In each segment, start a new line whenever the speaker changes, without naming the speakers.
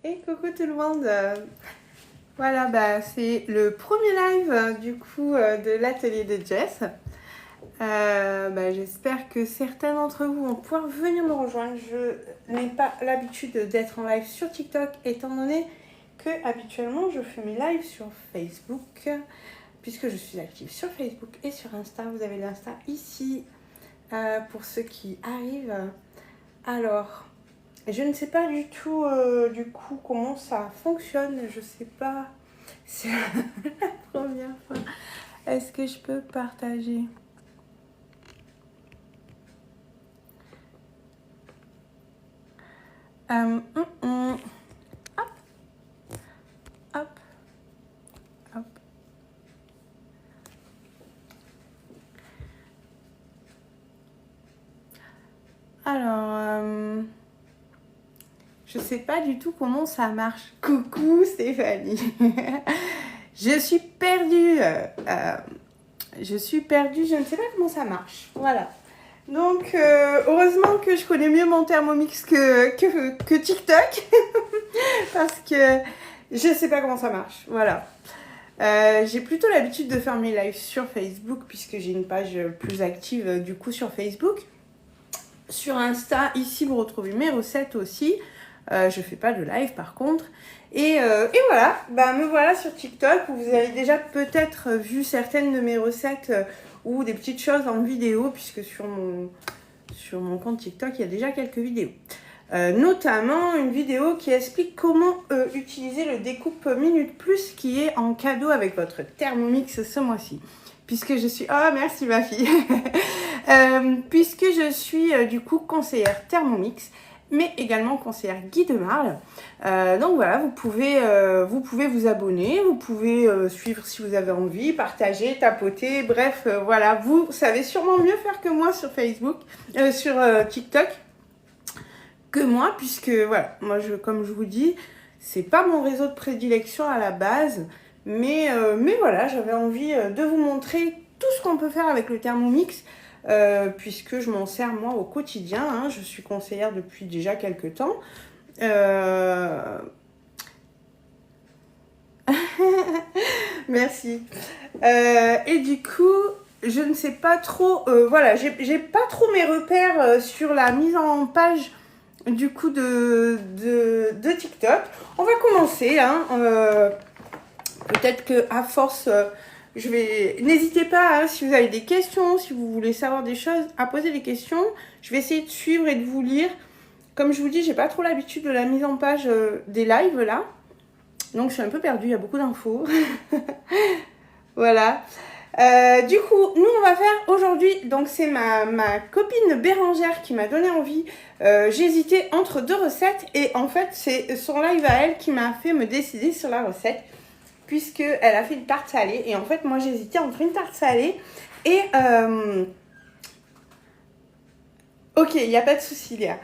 Et coucou tout le monde. Voilà, c'est le premier live du coup de l'atelier de Jess. J'espère que certains d'entre vous vont pouvoir venir me rejoindre. Je n'ai pas l'habitude d'être en live sur TikTok étant donné que habituellement je fais mes lives sur Facebook puisque je suis active sur Facebook et sur Insta. Vous avez l'Insta ici pour ceux qui arrivent. Alors, je ne sais pas du tout du coup comment ça fonctionne. Je sais pas. C'est la première fois. Est-ce que je peux partager? Hop, hop, hop. Alors, je sais pas du tout comment ça marche. Coucou Stéphanie. Je suis perdue. Je suis perdue. Je ne sais pas comment ça marche. Voilà. Donc, heureusement que je connais mieux mon Thermomix que TikTok. Parce que je ne sais pas comment ça marche. Voilà. J'ai plutôt l'habitude de faire mes lives sur Facebook puisque j'ai une page plus active du coup sur Facebook. Sur Insta, ici vous retrouvez mes recettes aussi. Je fais pas de live par contre. Et voilà, me voilà sur TikTok où vous avez déjà peut-être vu certaines de mes recettes ou des petites choses en vidéo puisque sur mon compte TikTok il y a déjà quelques vidéos. Notamment une vidéo qui explique comment utiliser le découpe Minute Plus qui est en cadeau avec votre Thermomix ce mois-ci. Puisque je suis... Oh, merci ma fille. Puisque je suis du coup conseillère Thermomix, mais également conseillère Guy de Marle. Donc voilà, vous pouvez vous abonner, vous pouvez suivre si vous avez envie, partager, tapoter, bref, voilà. Vous savez sûrement mieux faire que moi sur Facebook, sur TikTok. Que moi, puisque voilà, moi comme je vous dis, c'est pas mon réseau de prédilection à la base, mais voilà, j'avais envie de vous montrer tout ce qu'on peut faire avec le Thermomix, puisque je m'en sers moi au quotidien, hein, je suis conseillère depuis déjà quelques temps. Merci. Et du coup, je ne sais pas trop, voilà, j'ai pas trop mes repères sur la mise en page du coup de TikTok. On va commencer, hein, peut-être que à force je vais... N'hésitez pas, hein, si vous avez des questions, si vous voulez savoir des choses, à poser des questions. Je vais essayer de suivre et de vous lire. Comme je vous dis, j'ai pas trop l'habitude de la mise en page des lives là, donc je suis un peu perdue, il y a beaucoup d'infos. Voilà. Du coup, nous on va faire aujourd'hui, donc c'est ma copine Bérangère qui m'a donné envie. J'hésitais entre deux recettes et en fait c'est son live à elle qui m'a fait me décider sur la recette, puisqu'elle a fait une tarte salée et en fait moi j'hésitais entre une tarte salée et... Ok, il n'y a pas de souci Léa.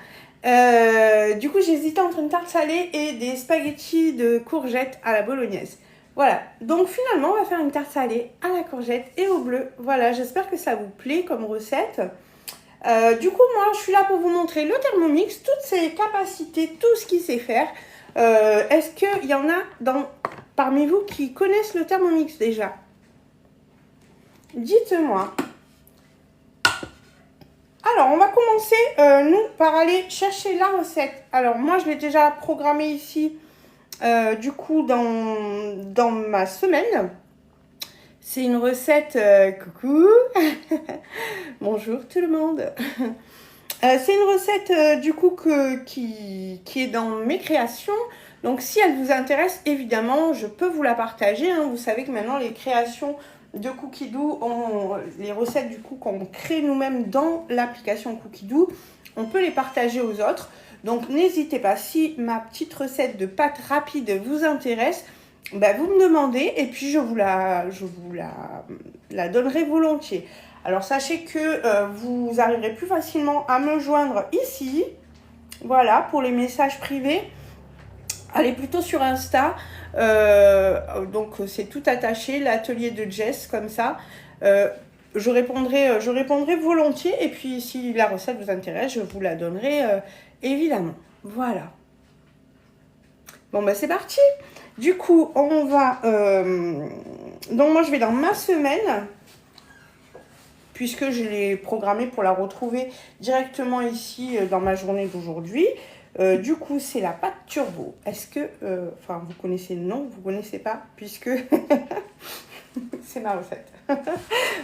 Du coup j'hésitais entre une tarte salée et des spaghettis de courgettes à la bolognaise. Voilà, donc finalement on va faire une tarte salée à la courgette et au bleu. Voilà, j'espère que ça vous plaît comme recette. Du coup moi je suis là pour vous montrer le Thermomix, toutes ses capacités, tout ce qu'il sait faire. Est-ce qu'il y en a parmi vous qui connaissent le Thermomix déjà? Dites-moi. Alors, on va commencer, nous, par aller chercher la recette. Alors, moi, je l'ai déjà programmée ici, du coup, dans ma semaine. C'est une recette... coucou. Bonjour tout le monde. C'est une recette, du coup, qui est dans mes créations. Donc, si elle vous intéresse, évidemment, je peux vous la partager, hein. Vous savez que maintenant, les créations de Cookidoo, les recettes du coup qu'on crée nous-mêmes dans l'application Cookidoo, on peut les partager aux autres. Donc n'hésitez pas, si ma petite recette de pâtes rapides vous intéresse, vous me demandez et puis je vous la donnerai volontiers. Alors sachez que vous arriverez plus facilement à me joindre ici, voilà, pour les messages privés. Allez plutôt sur Insta, donc c'est tout attaché, l'atelier de Jess, comme ça. Je répondrai volontiers et puis si la recette vous intéresse, je vous la donnerai évidemment. Voilà. Bon, bah c'est parti. Du coup, on va... donc moi, je vais dans ma semaine, puisque je l'ai programmée pour la retrouver directement ici dans ma journée d'aujourd'hui. Du coup, c'est la pâte turbo. Est-ce que... Enfin, vous connaissez le nom, vous connaissez pas, puisque... c'est ma recette.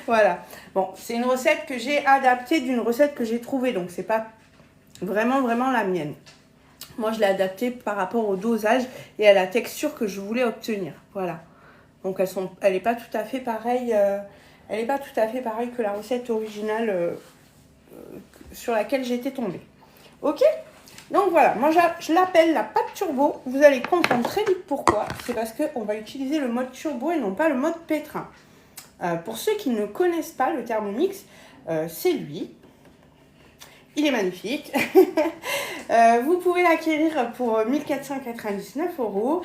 Voilà. Bon, c'est une recette que j'ai adaptée d'une recette que j'ai trouvée, donc c'est pas vraiment la mienne. Moi, je l'ai adaptée par rapport au dosage et à la texture que je voulais obtenir. Voilà. Donc, elle n'est pas tout à fait pareille. Elle n'est pas tout à fait pareille que la recette originale sur laquelle j'étais tombée. Ok? Donc voilà, moi je l'appelle la pâte turbo. Vous allez comprendre très vite pourquoi. C'est parce qu'on va utiliser le mode turbo et non pas le mode pétrin. Pour ceux qui ne connaissent pas le Thermomix, c'est lui. Il est magnifique. Vous pouvez l'acquérir pour 1499 €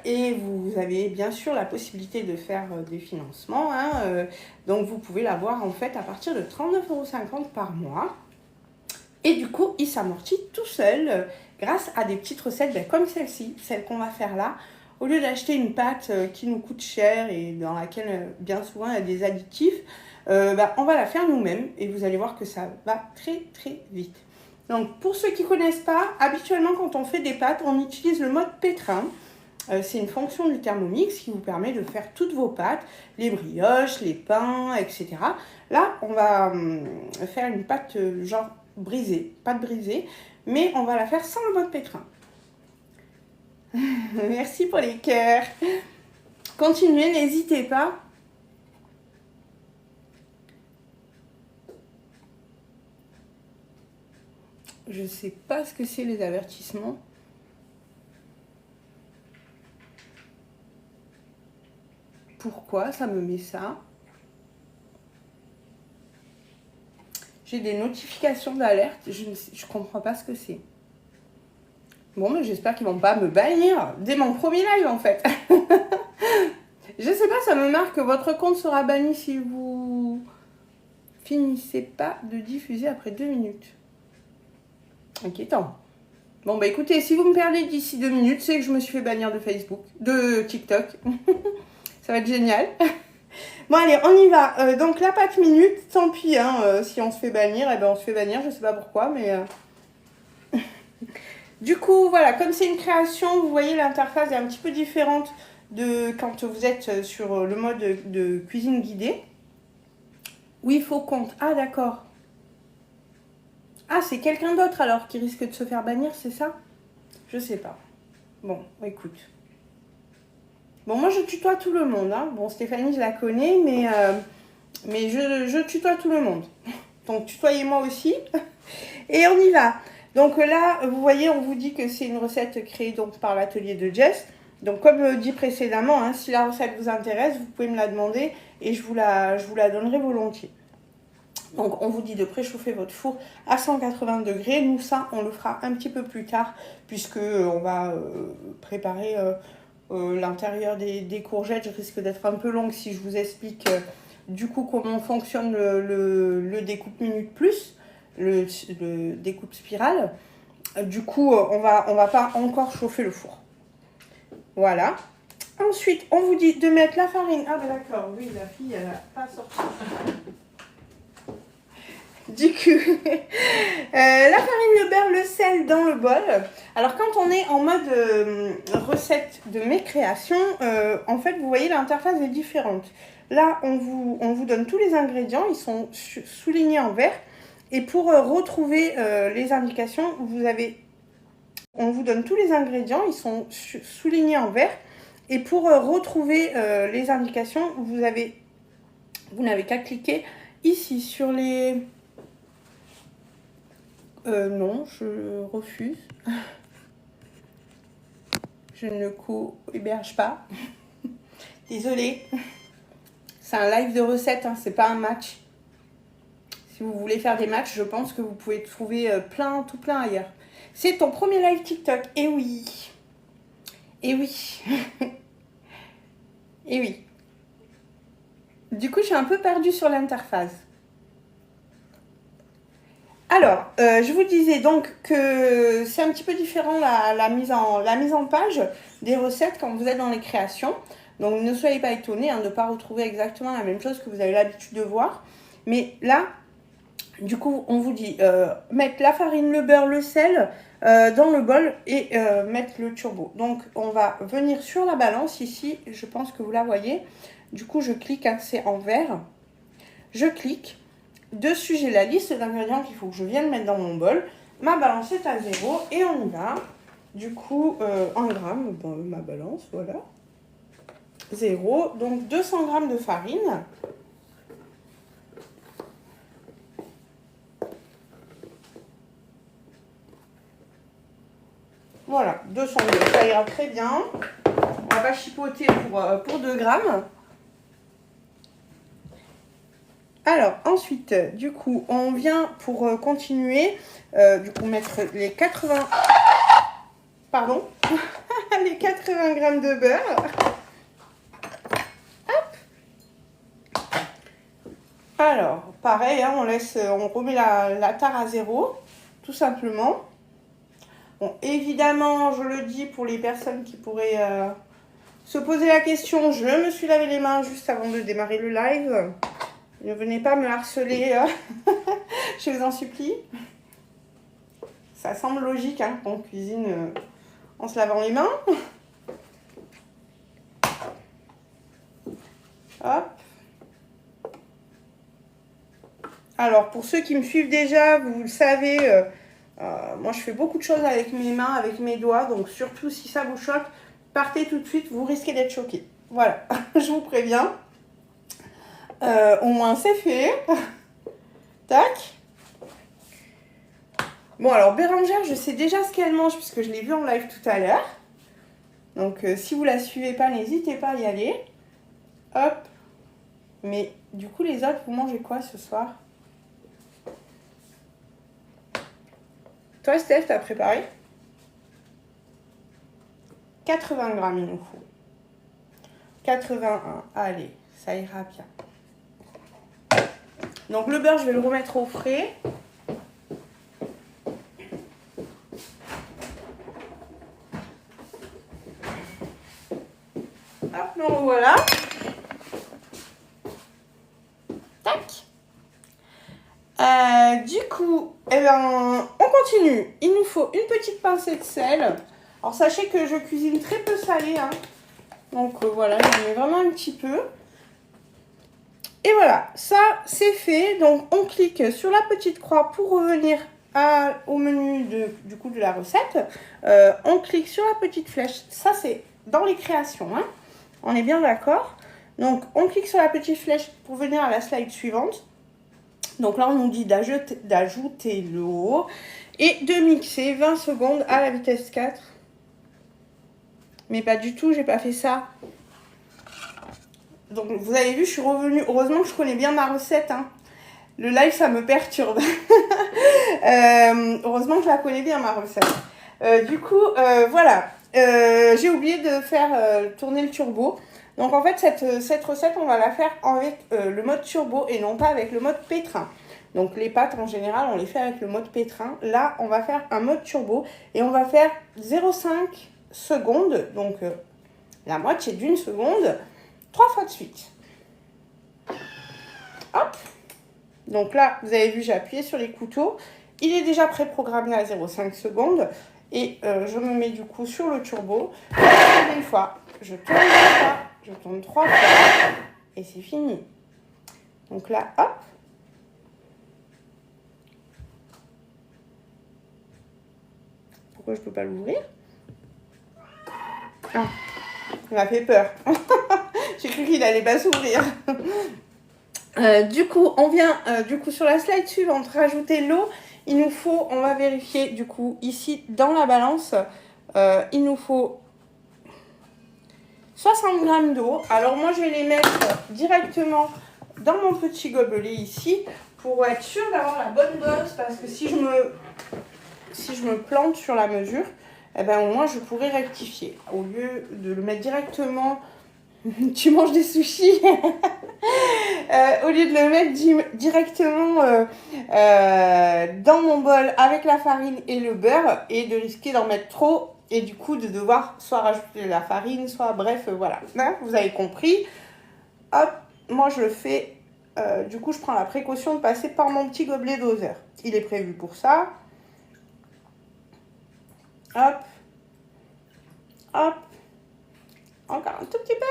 et vous avez bien sûr la possibilité de faire des financements. Donc vous pouvez l'avoir en fait à partir de 39,50 € par mois. Et du coup, il s'amortit tout seul grâce à des petites recettes comme celle-ci, celle qu'on va faire là. Au lieu d'acheter une pâte qui nous coûte cher et dans laquelle bien souvent il y a des additifs, on va la faire nous-mêmes et vous allez voir que ça va très vite. Donc pour ceux qui ne connaissent pas, habituellement quand on fait des pâtes, on utilise le mode pétrin. C'est une fonction du Thermomix qui vous permet de faire toutes vos pâtes, les brioches, les pains, etc. Là, on va faire une pâte genre brisée, pâte brisée, mais on va la faire sans le mode pétrin. Merci pour les cœurs. Continuez, n'hésitez pas. Je sais pas ce que c'est les avertissements. Pourquoi ça me met ça? J'ai des notifications d'alerte. Je comprends pas ce que c'est. Bon, mais j'espère qu'ils vont pas me bannir dès mon premier live en fait. Je sais pas, ça me marque que votre compte sera banni si vous finissez pas de diffuser après 2 minutes. Inquiétant. Bon, bah écoutez, si vous me perdez d'ici 2 minutes, c'est que je me suis fait bannir de Facebook, de TikTok. Ça va être génial. Bon, allez, on y va. Donc, la pâte minute, tant pis, si on se fait bannir, eh ben, on se fait bannir, je sais pas pourquoi, mais... Du coup, voilà, comme c'est une création, vous voyez, l'interface est un petit peu différente de quand vous êtes sur le mode de cuisine guidée. Oui, faux compte. Ah, d'accord. Ah, c'est quelqu'un d'autre alors qui risque de se faire bannir, c'est ça? Je sais pas. Bon, écoute. Bon, moi, je tutoie tout le monde. Bon, Stéphanie, je la connais, mais je tutoie tout le monde. Donc, tutoyez-moi aussi. Et on y va. Donc là, vous voyez, on vous dit que c'est une recette créée donc par l'atelier de Jess. Donc, comme dit précédemment, si la recette vous intéresse, vous pouvez me la demander et je vous la donnerai volontiers. Donc, on vous dit de préchauffer votre four à 180 degrés. Nous, ça, on le fera un petit peu plus tard puisque on va préparer l'intérieur des courgettes. Je risque d'être un peu longue si je vous explique du coup comment fonctionne le découpe minute plus, le découpe spirale. Du coup, on va pas encore chauffer le four. Voilà. Ensuite, on vous dit de mettre la farine. Ah, ben d'accord, oui, la fille, elle n'a pas sorti. Du coup, la farine, le beurre, le sel dans le bol. Alors, quand on est en mode recette de mes créations, en fait, vous voyez, l'interface est différente. Là, on vous donne tous les ingrédients. Ils sont soulignés en vert. Et pour retrouver les indications, on vous donne tous les ingrédients. Ils sont soulignés en vert. Et pour retrouver les indications, vous n'avez qu'à cliquer ici sur les... non, je refuse. Je ne co-héberge pas. Désolée. C'est un live de recettes, c'est pas un match. Si vous voulez faire des matchs, je pense que vous pouvez trouver tout plein ailleurs. C'est ton premier live TikTok. Eh oui. Eh oui. Eh oui. Du coup, je suis un peu perdue sur l'interface. Alors, je vous disais donc que c'est un petit peu différent la mise en page des recettes quand vous êtes dans les créations. Donc, ne soyez pas étonnés de ne pas retrouver exactement la même chose que vous avez l'habitude de voir. Mais là, du coup, on vous dit mettre la farine, le beurre, le sel dans le bol et mettre le turbo. Donc, on va venir sur la balance ici. Je pense que vous la voyez. Du coup, je clique, c'est en vert. Je clique. Dessus, j'ai la liste d'ingrédients qu'il faut que je vienne mettre dans mon bol. Ma balance est à 0 et on y va. Du coup, 1 gramme dans ma balance, voilà. 0. Donc, 200 grammes de farine. Voilà, 200 grammes, ça ira très bien. On va pas chipoter pour 2 grammes. Alors, ensuite, du coup, on vient pour continuer, du coup, mettre les 80... Pardon. Les 80 grammes de beurre. Hop. Alors, pareil, on remet la tare à 0, tout simplement. Bon, évidemment, je le dis pour les personnes qui pourraient se poser la question, je me suis lavé les mains juste avant de démarrer le live. Ne venez pas me harceler, je vous en supplie. Ça semble logique qu'on cuisine en se lavant les mains. Hop. Alors, pour ceux qui me suivent déjà, vous le savez, moi je fais beaucoup de choses avec mes mains, avec mes doigts. Donc, surtout si ça vous choque, partez tout de suite, vous risquez d'être choqué. Voilà, je vous préviens. Au moins c'est fait. Tac. Bon alors Bérangère, je sais déjà ce qu'elle mange puisque je l'ai vue en live tout à l'heure. Donc si vous la suivez pas, n'hésitez pas à y aller. Hop. Mais du coup les autres, vous mangez quoi ce soir? Toi Steph, t'as préparé 80 grammes il nous faut. 81, allez, ça ira bien. Donc le beurre, je vais le remettre au frais. Hop, me revoilà. Tac. Du coup, eh ben, on continue. Il nous faut une petite pincée de sel. Alors sachez que je cuisine très peu salé. Donc voilà, j'en mets vraiment un petit peu. Et voilà, ça c'est fait. Donc on clique sur la petite croix pour revenir au menu du coup de la recette. On clique sur la petite flèche. Ça c'est dans les créations. On est bien d'accord. Donc on clique sur la petite flèche pour venir à la slide suivante. Donc là on nous dit d'ajouter l'eau et de mixer 20 secondes à la vitesse 4. Mais pas du tout, j'ai pas fait ça. Donc vous avez vu, je suis revenue. Heureusement que je connais bien ma recette. Le live, ça me perturbe. Heureusement que je la connais bien, ma recette. Du coup, voilà. J'ai oublié de faire tourner le turbo. Donc en fait, cette recette, on va la faire avec le mode turbo et non pas avec le mode pétrin. Donc les pâtes, en général, on les fait avec le mode pétrin. Là, on va faire un mode turbo et on va faire 0,5 secondes. Donc la moitié d'une seconde. 3 fois de suite. Hop. Donc là, vous avez vu, j'ai appuyé sur les couteaux. Il est déjà préprogrammé à 0,5 secondes. Et je me mets du coup sur le turbo. Je tourne une fois, je tourne deux fois, je tourne 3 fois. Et c'est fini. Donc là, hop. Pourquoi je ne peux pas l'ouvrir? Ah, il m'a fait peur. J'ai cru qu'il allait pas s'ouvrir. Du coup, on vient sur la slide suivante rajouter l'eau. Il nous faut, on va vérifier du coup ici dans la balance, il nous faut 60 grammes d'eau. Alors moi je vais les mettre directement dans mon petit gobelet ici pour être sûr d'avoir la bonne dose, parce que si je me plante sur la mesure, eh ben au moins je pourrais rectifier. Au lieu de le mettre directement Tu manges des sushis au lieu de le mettre directement dans mon bol avec la farine et le beurre et de risquer d'en mettre trop et du coup de devoir soit rajouter de la farine, soit bref, voilà. Hein, vous avez compris. Hop, moi je le fais, du coup je prends la précaution de passer par mon petit gobelet doseur. Il est prévu pour ça. Hop, hop, encore un tout petit peu.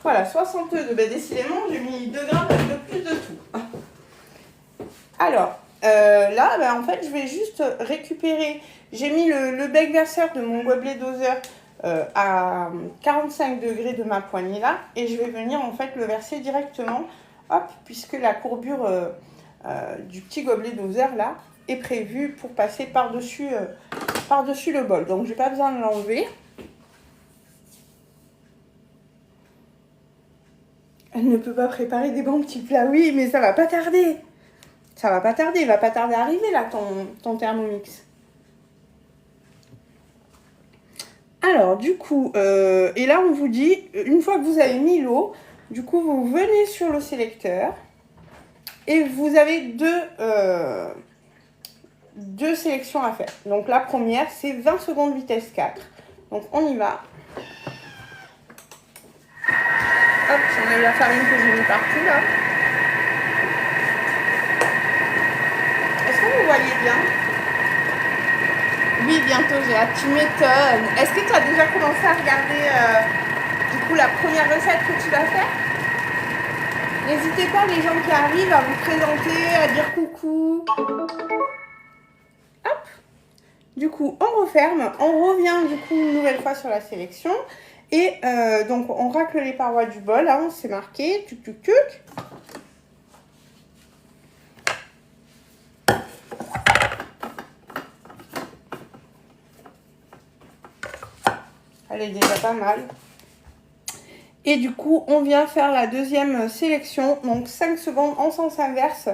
Voilà, 62, ben décidément, j'ai mis 2 grammes de plus de tout. Alors, là, ben, en fait, je vais juste récupérer. J'ai mis le bec verseur de mon gobelet doseur à 45 degrés de ma poignée là. Et je vais venir, en fait, le verser directement. Hop, puisque la courbure du petit gobelet doseur là est prévue pour passer par-dessus le bol. Donc, je n'ai pas besoin de l'enlever. Elle ne peut pas préparer des bons petits plats. Oui, mais ça va pas tarder. Ça va pas tarder. Il va pas tarder à arriver, là, ton Thermomix. Alors, du coup, et là, on vous dit, une fois que vous avez mis l'eau, du coup, vous venez sur le sélecteur et vous avez deux sélections à faire. Donc, la première, c'est 20 secondes vitesse 4. Donc, on y va. Hop, j'enlève la farine que j'ai mis partout là. Est-ce que vous voyez bien? Oui, bientôt j'ai hâte. Tu m'étonnes. Est-ce que tu as déjà commencé à regarder du coup la première recette que tu vas faire? N'hésitez pas, les gens qui arrivent, à vous présenter, à dire coucou. Hop. Du coup, on referme. On revient du coup une nouvelle fois sur la sélection. Et donc, on racle les parois du bol. Hein, c'est marqué. Tuc, tuc, tuc. Elle est déjà pas mal. Et du coup, on vient faire la deuxième sélection. Donc, 5 secondes en sens inverse.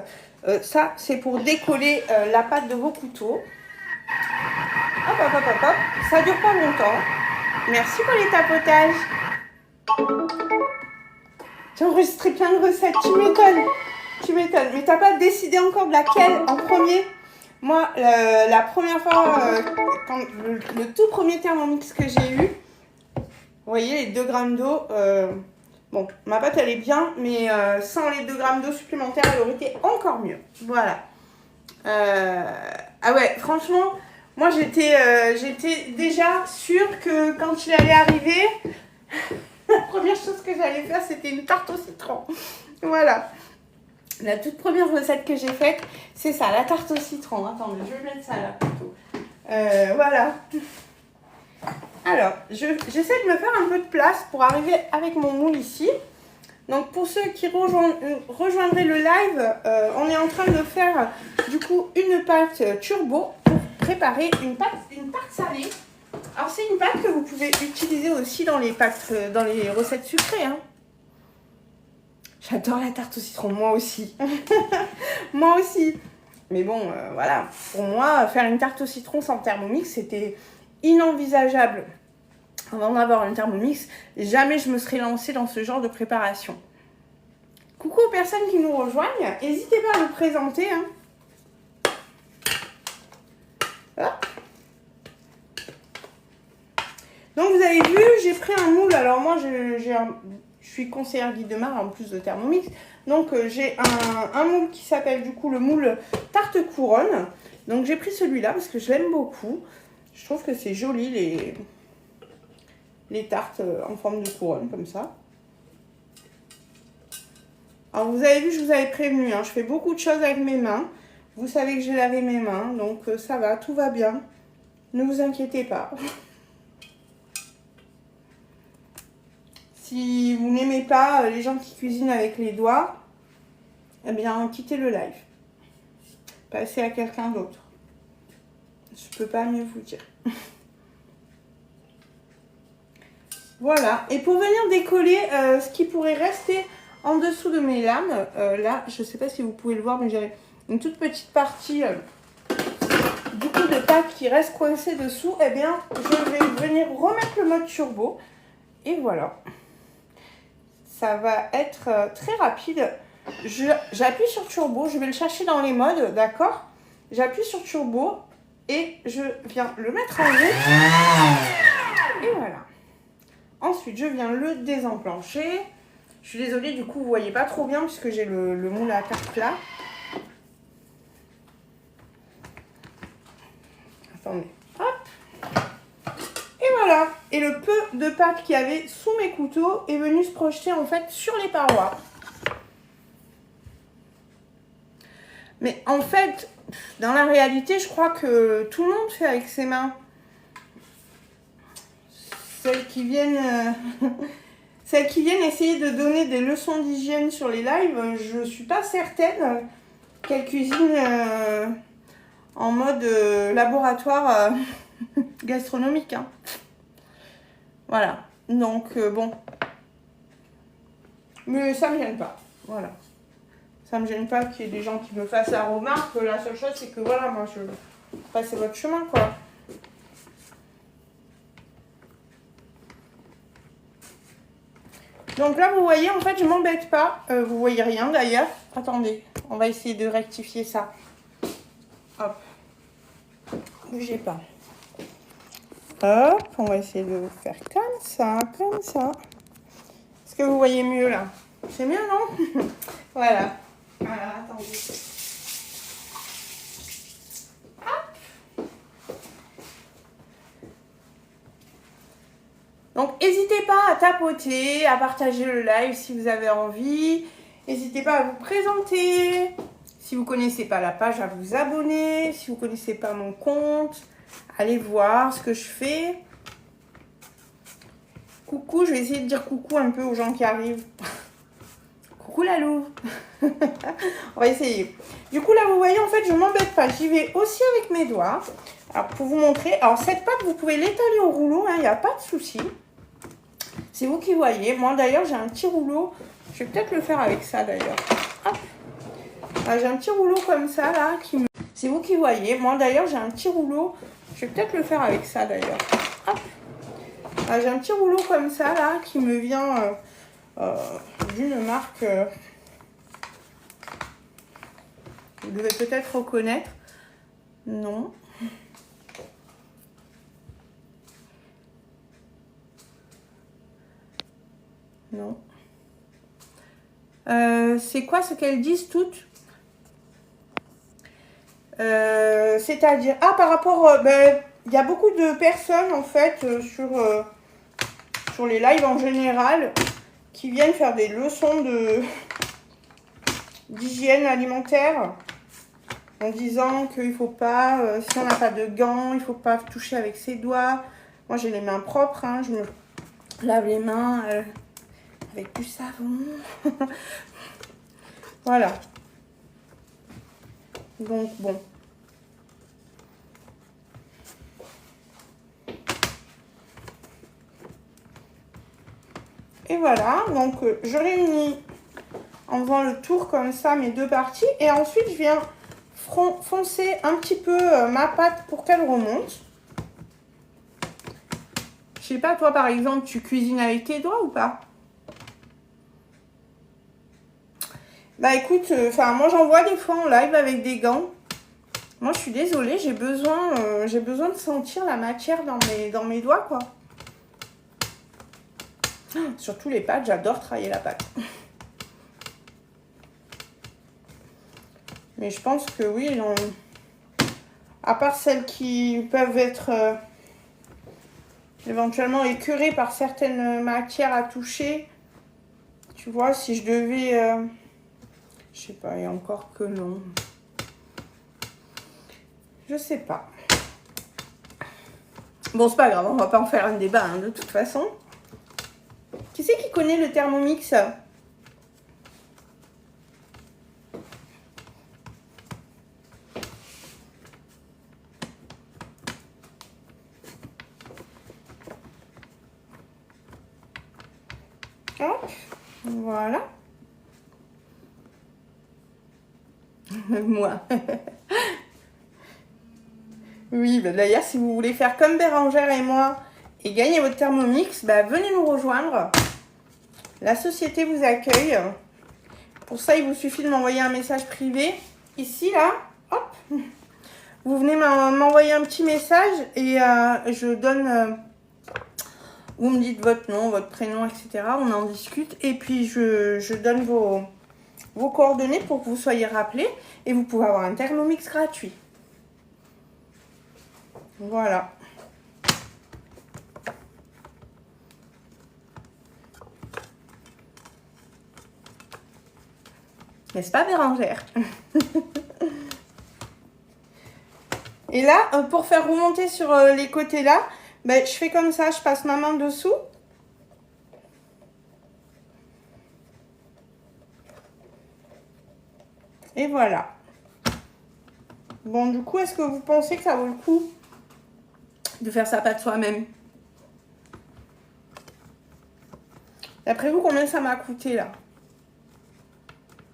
Ça, c'est pour décoller la pâte de vos couteaux. Hop, hop, hop, hop, hop. Ça dure pas longtemps. Merci pour les tapotages. J'ai enregistré plein de recettes. Tu m'étonnes. Tu m'étonnes. Mais t'as pas décidé encore de laquelle en premier? Moi, la première fois, quand le tout premier Thermomix que j'ai eu, vous voyez, les 2 grammes d'eau, bon, ma pâte elle est bien, mais sans les 2 grammes d'eau supplémentaires, elle aurait été encore mieux. Voilà. Ah ouais, franchement, moi j'étais déjà sûre que quand il allait arriver, la première chose que j'allais faire, c'était une tarte au citron. Voilà. La toute première recette que j'ai faite, c'est ça, la tarte au citron. Attendez, je vais mettre ça là plutôt. Voilà. Alors, j'essaie de me faire un peu de place pour arriver avec mon moule ici. Donc, pour ceux qui rejoindraient le live, on est en train de faire du coup une pâte turbo pour préparer une tarte salée. Alors, c'est une pâte que vous pouvez utiliser aussi dans les pâtes, dans les recettes sucrées. Hein. J'adore la tarte au citron, moi aussi. Moi aussi. Mais bon, voilà. Pour moi, faire une tarte au citron sans Thermomix, c'était inenvisageable. Avant d'avoir un Thermomix, jamais je me serais lancée dans ce genre de préparation. Coucou aux personnes qui nous rejoignent. N'hésitez pas à vous présenter. Hein. Hop. Donc, vous avez vu, j'ai pris un moule. Alors, moi, je suis conseillère guide de marque en plus de Thermomix. Donc, j'ai un moule qui s'appelle du coup le moule tarte couronne. Donc, j'ai pris celui-là parce que je l'aime beaucoup. Je trouve que c'est joli les tartes en forme de couronne comme ça. Alors, vous avez vu, je vous avais prévenu. Hein, je fais beaucoup de choses avec mes mains. Vous savez que j'ai lavé mes mains. Donc, ça va, tout va bien. Ne vous inquiétez pas. Si vous n'aimez pas les gens qui cuisinent avec les doigts, eh bien, quittez le live. Passez à quelqu'un d'autre. Je ne peux pas mieux vous dire. Voilà. Et pour venir décoller ce qui pourrait rester en dessous de mes lames, là, je ne sais pas si vous pouvez le voir, mais j'ai une toute petite partie du coup de pâte qui reste coincée dessous. Eh bien, je vais venir remettre le mode turbo. Et voilà. ça va être très rapide. J'appuie sur turbo, je vais le chercher dans les modes, d'accord? J'appuie sur turbo et je viens le mettre en route. Et voilà. Ensuite, je viens le désenclencher. Je suis désolée, du coup, vous voyez pas trop bien puisque j'ai le moule à carte là. Attendez, hop. Et voilà. Et le peu de pâte qu'il y avait sous mes couteaux est venu se projeter en fait sur les parois. Mais en fait, dans la réalité, je crois que tout le monde fait avec ses mains. Celles qui viennent essayer de donner des leçons d'hygiène sur les lives, je suis pas certaine qu'elles cuisinent en mode laboratoire gastronomique. Hein. Voilà. Donc, bon. Mais ça me gêne pas. Voilà. Ça me gêne pas qu'il y ait des gens qui me fassent la remarque. La seule chose, c'est que voilà, moi, je passe votre chemin, quoi. Donc là, vous voyez, en fait, je m'embête pas. Vous voyez rien, d'ailleurs. Attendez, on va essayer de rectifier ça. Hop. Bougez pas. Hop, on va essayer de le faire comme ça, comme ça. Est-ce que vous voyez mieux, là? C'est mieux, non? Voilà. Voilà, attendez. Hop. Donc, n'hésitez pas à tapoter, à partager le live si vous avez envie. N'hésitez pas à vous présenter. Si vous ne connaissez pas la page, à vous abonner. Si vous ne connaissez pas mon compte, allez voir ce que je fais. Coucou, je vais essayer de dire coucou un peu aux gens qui arrivent. Coucou la louve. On va essayer. Du coup, là, vous voyez, en fait, je ne m'embête pas. J'y vais aussi avec mes doigts. Alors, pour vous montrer. Alors, cette pâte, vous pouvez l'étaler au rouleau. Il n'y a pas de souci. C'est vous qui voyez. Moi, d'ailleurs, j'ai un petit rouleau. Je vais peut-être le faire avec ça, d'ailleurs. J'ai un petit rouleau comme ça, là. C'est vous qui voyez. Moi, d'ailleurs, j'ai un petit rouleau. Je vais peut-être le faire avec ça, d'ailleurs. J'ai un petit rouleau comme ça, là, qui me vient d'une marque... vous devez peut-être reconnaître. Non. Non. C'est quoi ce qu'elles disent toutes? C'est-à-dire... Ah, par rapport... il y a beaucoup de personnes, en fait, sur les lives en général, qui viennent faire des leçons d'hygiène alimentaire en disant qu'il ne faut pas, si on n'a pas de gants, il ne faut pas toucher avec ses doigts. Moi, j'ai les mains propres, hein, je me lave les mains avec du savon. Voilà. Donc, bon. Et voilà, donc je réunis en faisant le tour comme ça mes deux parties. Et ensuite, je viens foncer un petit peu ma pâte pour qu'elle remonte. Je sais pas, toi par exemple, tu cuisines avec tes doigts ou pas? Bah écoute, moi j'en vois des fois en live avec des gants. Moi je suis désolée, j'ai besoin de sentir la matière dans mes doigts, quoi. Surtout les pâtes, j'adore travailler la pâte. Mais je pense que oui, à part celles qui peuvent être éventuellement écœurées par certaines matières à toucher, tu vois, si je devais... je sais pas, et encore que non. Je sais pas. Bon, c'est pas grave, on va pas en faire un débat, hein, de toute façon. Qui c'est qui connaît le Thermomix? Hop, voilà. Moi. Oui, bah d'ailleurs, si vous voulez faire comme Bérangère et moi et gagner votre Thermomix, bah, venez nous rejoindre. La société vous accueille. Pour ça, il vous suffit de m'envoyer un message privé. Ici, là, hop, vous venez m'envoyer un petit message et je donne... vous me dites votre nom, votre prénom, etc. On en discute et puis je donne vos coordonnées pour que vous soyez rappelés et vous pouvez avoir un Thermomix gratuit. Voilà. N'est-ce pas, Bérangère? Et là, pour faire remonter sur les côtés là, ben, je fais comme ça, je passe ma main dessous. Et voilà. Bon, du coup, est-ce que vous pensez que ça vaut le coup de faire sa pâte soi-même? D'après vous, combien ça m'a coûté là?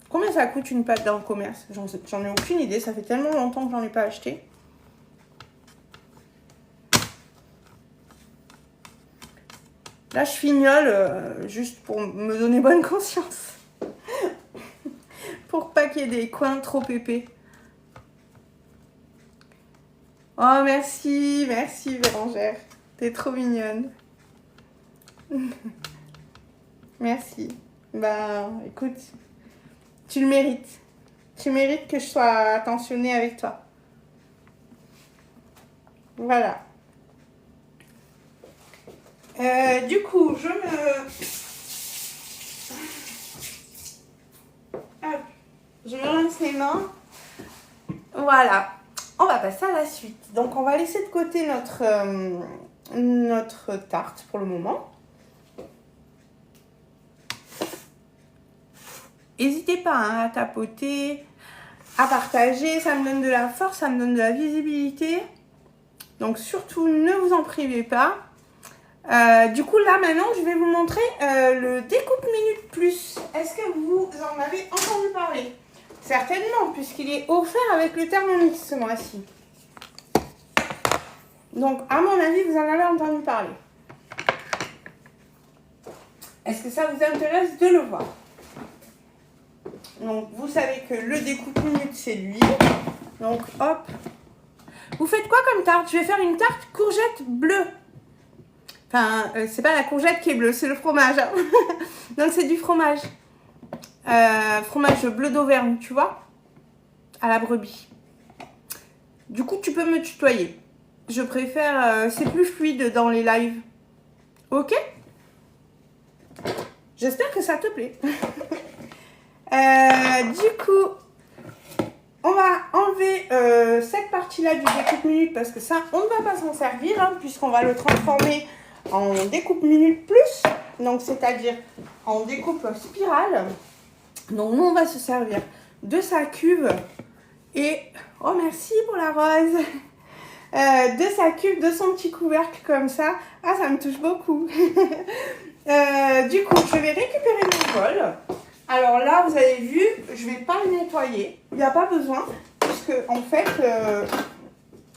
Combien ça coûte une pâte dans le commerce? J'en ai aucune idée, ça fait tellement longtemps que j'en ai pas acheté. Là, je fignole juste pour me donner bonne conscience. Pour pas qu'il y ait des coins trop épais. Oh, merci, merci Bérangère. T'es trop mignonne. Merci. Bah, écoute, tu le mérites. Tu mérites que je sois attentionnée avec toi. Voilà. Du coup, je me rince les mains. Voilà. On va passer à la suite. Donc, on va laisser de côté notre tarte pour le moment. N'hésitez pas hein, à tapoter, à partager. Ça me donne de la force, ça me donne de la visibilité. Donc, surtout, ne vous en privez pas. Du coup, là, maintenant, je vais vous montrer le découpe minute plus. Est-ce que vous en avez entendu parler? Certainement, puisqu'il est offert avec le Thermomix ce mois-ci. Donc, à mon avis, vous en avez entendu parler. Est-ce que ça vous intéresse de le voir? Donc, vous savez que le découpe minute, c'est lui. Donc, hop. Vous faites quoi comme tarte? Je vais faire une tarte courgette bleue. Enfin, c'est pas la courgette qui est bleue, c'est le fromage. Hein. Donc, c'est du fromage. Fromage bleu d'Auvergne, tu vois, à la brebis. Du coup, tu peux me tutoyer. Je préfère, c'est plus fluide dans les lives. Ok? J'espère que ça te plaît. Du coup, on va enlever cette partie-là du découpe minute parce que ça, on ne va pas s'en servir hein, puisqu'on va le transformer en découpe minute plus. Donc, c'est-à-dire en découpe spirale. Donc, nous, on va se servir de sa cuve et... Oh, merci pour la rose. De sa cuve, de son petit couvercle comme ça. Ah, ça me touche beaucoup. Du coup, je vais récupérer mon bol. Alors là, vous avez vu, je ne vais pas le nettoyer. Il n'y a pas besoin. Puisque, en fait,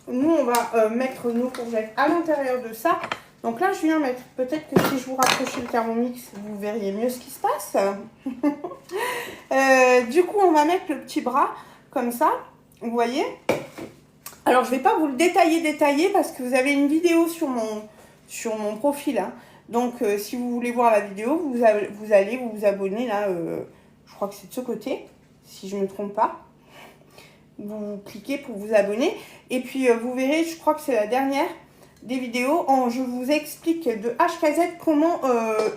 nous, on va mettre nos courgettes à l'intérieur de ça. Donc là, je viens mettre, peut-être que si je vous rapprochais le Thermomix, vous verriez mieux ce qui se passe. Du coup, on va mettre le petit bras comme ça, vous voyez. Alors, je ne vais pas vous le détailler parce que vous avez une vidéo sur mon profil. Hein. Donc, si vous voulez voir la vidéo, vous allez vous abonner là, je crois que c'est de ce côté, si je ne me trompe pas. Vous cliquez pour vous abonner. Et puis, vous verrez, je crois que c'est la dernière des vidéos où je vous explique de H à Z comment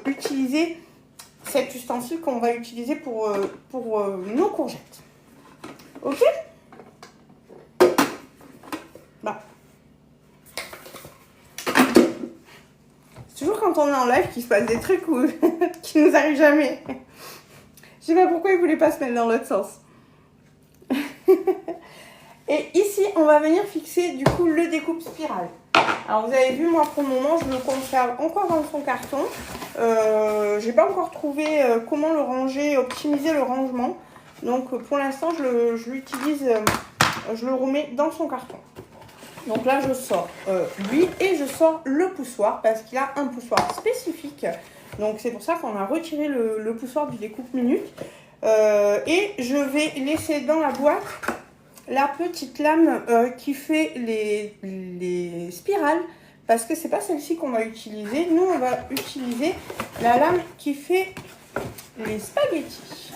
utiliser cet ustensile qu'on va utiliser pour nos courgettes. Ok? Bah. C'est toujours quand on est en live qu'il se passe des trucs qui nous arrivent jamais. Je sais pas pourquoi il voulait pas se mettre dans l'autre sens. Et ici, on va venir fixer du coup le découpe spirale. Alors vous avez vu, moi pour le moment, je le conserve encore dans son carton. J'ai pas encore trouvé comment le ranger, optimiser le rangement. Donc pour l'instant, je l'utilise, je le remets dans son carton. Donc là, je sors lui et je sors le poussoir parce qu'il a un poussoir spécifique. Donc c'est pour ça qu'on a retiré le poussoir du découpe minute. Et je vais laisser dans la boîte la petite lame qui fait les spirales. Parce que c'est pas celle-ci qu'on va utiliser. Nous, on va utiliser la lame qui fait les spaghettis.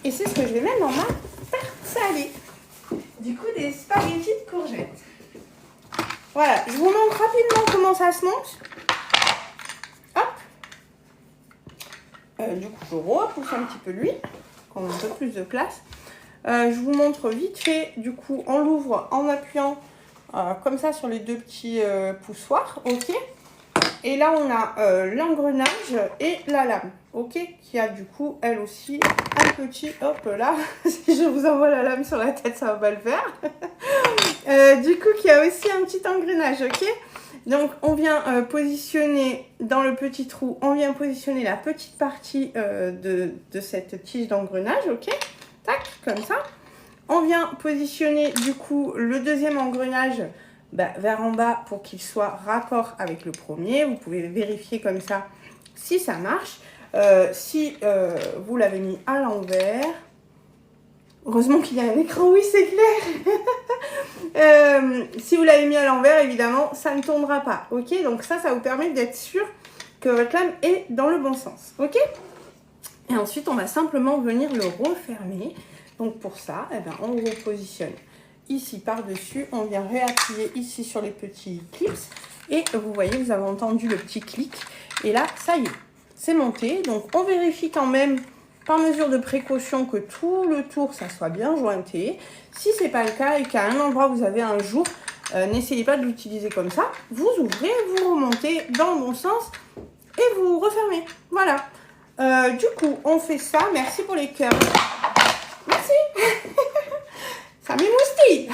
Et c'est ce que je vais mettre dans ma tarte salée. Du coup, des spaghettis de courgettes. Voilà, je vous montre rapidement comment ça se monte. Hop. Du coup, je repousse un petit peu l'huile, qu'on ait un peu plus de place. Je vous montre vite fait, du coup, on l'ouvre en appuyant comme ça sur les deux petits poussoirs, ok. Et là, on a l'engrenage et la lame, ok, qui a du coup, elle aussi, un petit, hop là, si je vous envoie la lame sur la tête, ça va pas le faire. Du coup, qui a aussi un petit engrenage, ok. Donc, on vient positionner dans le petit trou, on vient positionner la petite partie de cette tige d'engrenage, ok. Tac, comme ça. On vient positionner du coup le deuxième engrenage vers en bas pour qu'il soit raccord avec le premier. Vous pouvez vérifier comme ça si ça marche. Si vous l'avez mis à l'envers, heureusement qu'il y a un écran, oui c'est clair. Si vous l'avez mis à l'envers, évidemment, ça ne tournera pas. Ok, donc ça vous permet d'être sûr que votre lame est dans le bon sens. Ok. Et ensuite, on va simplement venir le refermer. Donc pour ça, eh ben, on le repositionne ici par-dessus. On vient réappuyer ici sur les petits clips. Et vous voyez, vous avez entendu le petit clic. Et là, ça y est, c'est monté. Donc on vérifie quand même, par mesure de précaution, que tout le tour, ça soit bien jointé. Si ce n'est pas le cas et qu'à un endroit, vous avez un jour, n'essayez pas de l'utiliser comme ça. Vous ouvrez, vous remontez dans le bon sens et vous refermez. Voilà. Du coup, on fait ça. Merci pour les cœurs. Merci. Ça m'émoustille.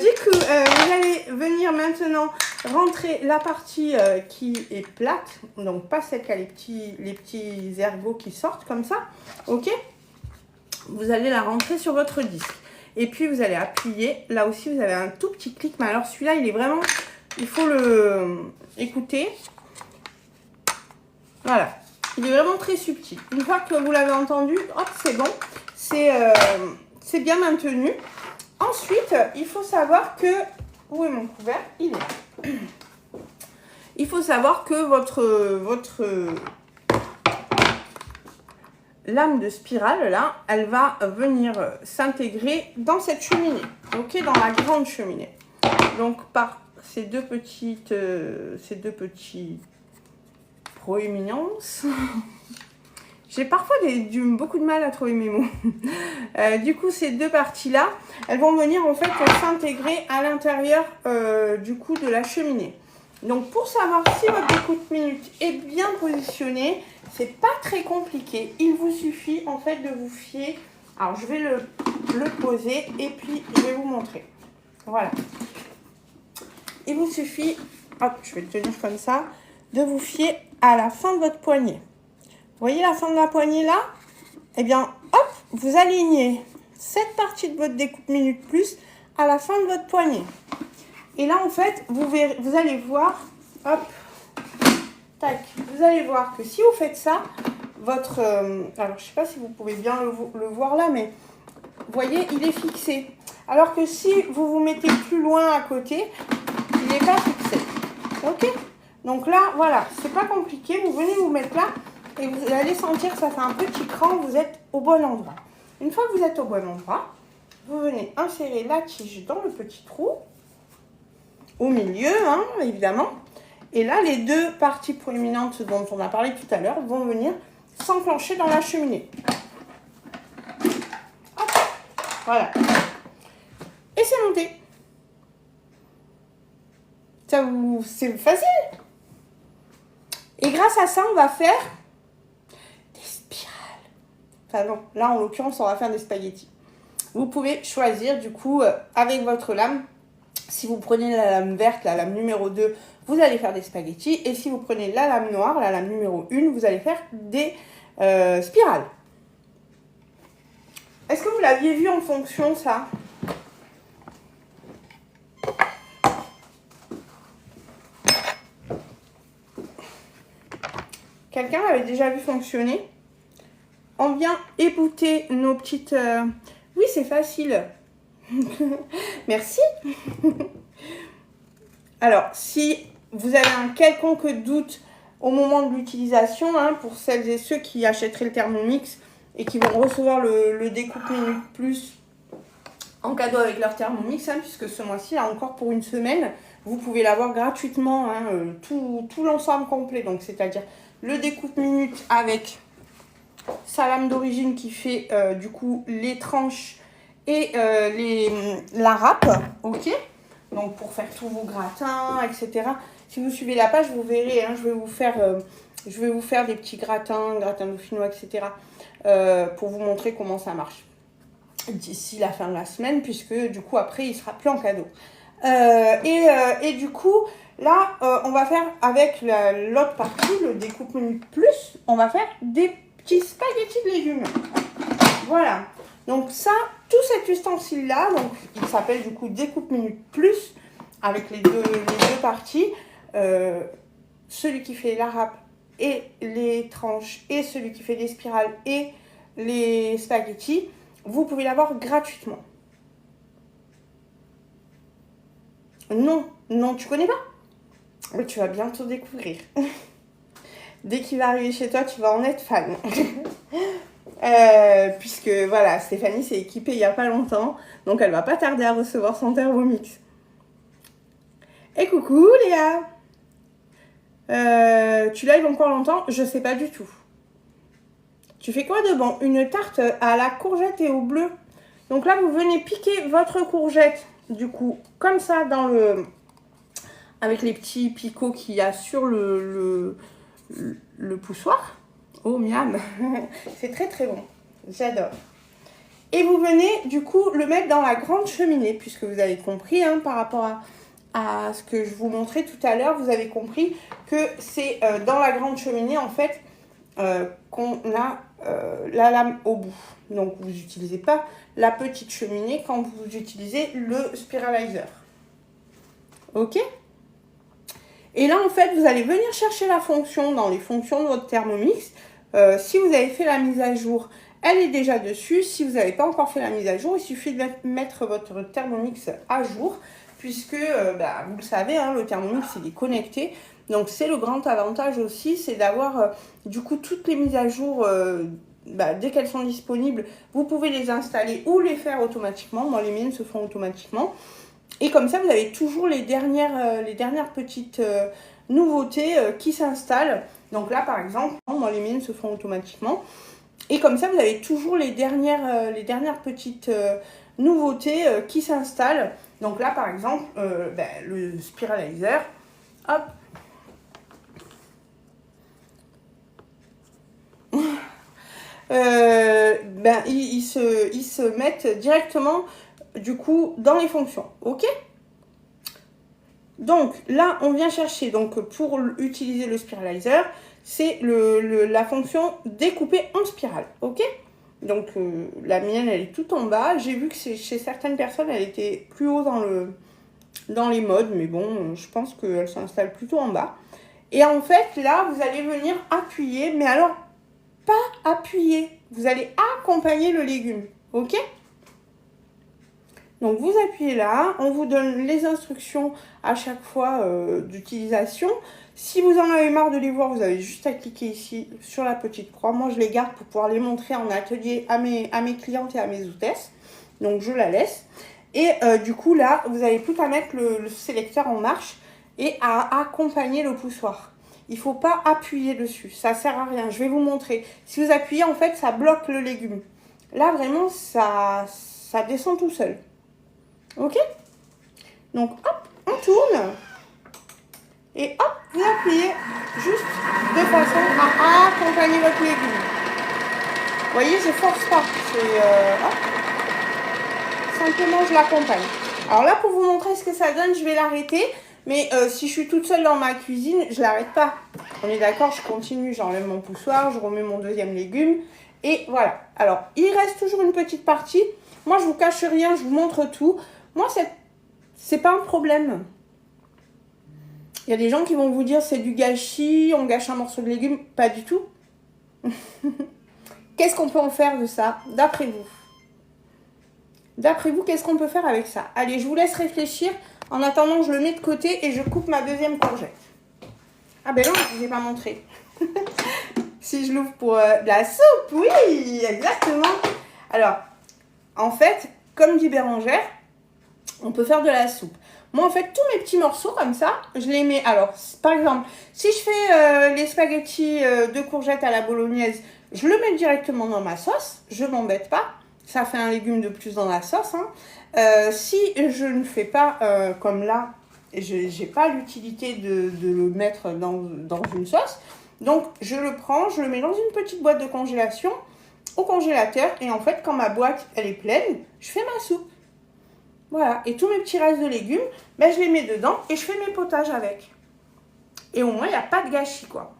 Du coup, vous allez venir maintenant rentrer la partie qui est plate. Donc, pas celle qui a les petits ergots qui sortent comme ça. Ok. Vous allez la rentrer sur votre disque. Et puis, vous allez appuyer. Là aussi, vous avez un tout petit clic. Mais alors, celui-là, il est vraiment... Il faut le... écouter. Voilà. Il est vraiment très subtil. Une fois que vous l'avez entendu, hop, c'est bon. C'est bien maintenu. Ensuite, il faut savoir que... Où est mon couvert? Il est là. Il faut savoir que votre lame de spirale, là, elle va venir s'intégrer dans cette cheminée. Ok, dans la grande cheminée. Donc, par ces deux petites proéminences... J'ai parfois beaucoup de mal à trouver mes mots. Du coup, ces deux parties-là, elles vont venir en fait s'intégrer à l'intérieur du coup de la cheminée. Donc, pour savoir si votre découpe minute est bien positionnée, c'est pas très compliqué. Il vous suffit en fait de vous fier. Alors, je vais le poser et puis je vais vous montrer. Voilà. Il vous suffit, hop, je vais le tenir comme ça, de vous fier à la fin de votre poignet. Vous voyez la fin de la poignée là? Eh bien, hop, vous alignez cette partie de votre découpe minute plus à la fin de votre poignet. Et là, en fait, vous allez voir, hop, tac, vous allez voir que si vous faites ça, votre... alors, je ne sais pas si vous pouvez bien le voir là, mais vous voyez, il est fixé. Alors que si vous vous mettez plus loin à côté, il n'est pas fixé. Ok? Donc là, voilà, c'est pas compliqué. Vous venez vous mettre là. Et vous allez sentir que ça fait un petit cran, vous êtes au bon endroit. Une fois que vous êtes au bon endroit, vous venez insérer la tige dans le petit trou, au milieu, hein, évidemment. Et là, les deux parties proéminentes dont on a parlé tout à l'heure vont venir s'enclencher dans la cheminée. Hop, voilà. Et c'est monté. C'est facile. Et grâce à ça, on va faire... Enfin non, là en l'occurrence on va faire des spaghettis. Vous pouvez choisir du coup avec votre lame. Si vous prenez la lame verte, la lame numéro 2, vous allez faire des spaghettis. Et si vous prenez la lame noire, la lame numéro 1, vous allez faire des spirales. Est-ce que vous l'aviez vu en fonction ça? quelqu'un l'avait déjà vu fonctionner. On vient ébouter nos petites... Oui, c'est facile. Merci. Alors, si vous avez un quelconque doute au moment de l'utilisation, hein, pour celles et ceux qui achèteraient le Thermomix et qui vont recevoir le découpe minute plus en cadeau avec leur Thermomix, hein, puisque ce mois-ci, là encore pour une semaine, vous pouvez l'avoir gratuitement, hein, tout l'ensemble complet. Donc, c'est-à-dire le découpe minute avec sa lame d'origine qui fait du coup les tranches et la râpe, ok. Donc pour faire tous vos gratins, etc. Si vous suivez la page, vous verrez, hein, je vais vous faire des petits gratins dauphinois, etc. Pour vous montrer comment ça marche d'ici la fin de la semaine, puisque du coup après il sera plus en cadeau. Et du coup là on va faire avec l'autre partie, le découpe minute plus, on va faire des petits spaghettis de légumes. Voilà. Donc ça, tout cet ustensile là, donc il s'appelle du coup découpe minute plus avec les deux parties. Celui qui fait la râpe et les tranches et celui qui fait les spirales et les spaghettis, vous pouvez l'avoir gratuitement. Non, tu connais pas? Mais tu vas bientôt découvrir. Dès qu'il va arriver chez toi, tu vas en être fan. Puisque voilà, Stéphanie s'est équipée il n'y a pas longtemps, donc elle va pas tarder à recevoir son Thermomix. Et coucou Léa, tu live encore longtemps? Je sais pas du tout. Tu fais quoi de bon? Une tarte à la courgette et au bleu. Donc là, vous venez piquer votre courgette, du coup, comme ça, avec les petits picots qu'il y a sur le poussoir. Oh, miam. C'est très très bon. J'adore. Et vous venez, du coup, le mettre dans la grande cheminée, puisque vous avez compris, hein, par rapport à ce que je vous montrais tout à l'heure, vous avez compris que c'est dans la grande cheminée, en fait, qu'on a la lame au bout. Donc, vous n'utilisez pas la petite cheminée quand vous utilisez le spiralizer. Ok? Et là, en fait, vous allez venir chercher la fonction dans les fonctions de votre Thermomix. Si vous avez fait la mise à jour, elle est déjà dessus. Si vous n'avez pas encore fait la mise à jour, il suffit de mettre votre Thermomix à jour. Puisque, vous le savez, hein, le Thermomix, il est connecté. Donc, c'est le grand avantage aussi, c'est d'avoir, du coup, toutes les mises à jour, dès qu'elles sont disponibles, vous pouvez les installer ou les faire automatiquement. Moi, les miennes se font automatiquement. Et comme ça, vous avez toujours les dernières petites nouveautés qui s'installent. Donc là, par exemple, moi, les miennes se font automatiquement. Et comme ça, vous avez toujours les dernières petites nouveautés qui s'installent. Donc là, par exemple, le spiralizer, hop. Ils se mettent directement, du coup, dans les fonctions. Ok? Donc là, on vient chercher, donc pour utiliser le spiralizer, c'est la fonction découper en spirale. Ok? Donc la mienne, elle est tout en bas. J'ai vu que chez certaines personnes, elle était plus haut dans les modes, mais bon, je pense qu'elle s'installe plutôt en bas. Et en fait, là, vous allez venir appuyer, mais alors, pas appuyer. Vous allez accompagner le légume. Ok? Donc vous appuyez là, on vous donne les instructions à chaque fois d'utilisation. Si vous en avez marre de les voir, vous avez juste à cliquer ici sur la petite croix. Moi je les garde pour pouvoir les montrer en atelier à mes clientes et à mes hôtesses. Donc je la laisse. Et du coup là, vous n'avez plus qu'à mettre le sélecteur en marche et à accompagner le poussoir. Il ne faut pas appuyer dessus, ça ne sert à rien. Je vais vous montrer. Si vous appuyez, en fait, ça bloque le légume. Là, vraiment, ça descend tout seul. Ok? Donc, hop, on tourne. Et hop, vous appuyez juste de façon à accompagner votre légume. Vous voyez, je ne force pas. Simplement, je l'accompagne. Alors là, pour vous montrer ce que ça donne, je vais l'arrêter. Mais si je suis toute seule dans ma cuisine, je ne l'arrête pas. On est d'accord, je continue, j'enlève mon poussoir, je remets mon deuxième légume. Et voilà. Alors, il reste toujours une petite partie. Moi, je ne vous cache rien, je vous montre tout. Moi, c'est pas un problème. Il y a des gens qui vont vous dire c'est du gâchis, on gâche un morceau de légumes. Pas du tout. Qu'est-ce qu'on peut en faire de ça, d'après vous? D'après vous, qu'est-ce qu'on peut faire avec ça? Allez, je vous laisse réfléchir. En attendant, je le mets de côté et je coupe ma deuxième courgette. Ah ben non, je ne vous ai pas montré. Si je l'ouvre pour de la soupe, oui, exactement. Alors, en fait, comme dit Bérangère, on peut faire de la soupe. Moi, en fait, tous mes petits morceaux comme ça, je les mets... Alors, par exemple, si je fais les spaghettis de courgettes à la bolognaise, je le mets directement dans ma sauce. Je ne m'embête pas. Ça fait un légume de plus dans la sauce. Hein. Si je ne fais pas comme là, je n'ai pas l'utilité de le mettre dans une sauce. Donc, je le prends, je le mets dans une petite boîte de congélation au congélateur. Et en fait, quand ma boîte, elle est pleine, je fais ma soupe. Voilà. Et tous mes petits restes de légumes, ben, je les mets dedans et je fais mes potages avec. Et au moins, il n'y a pas de gâchis, quoi.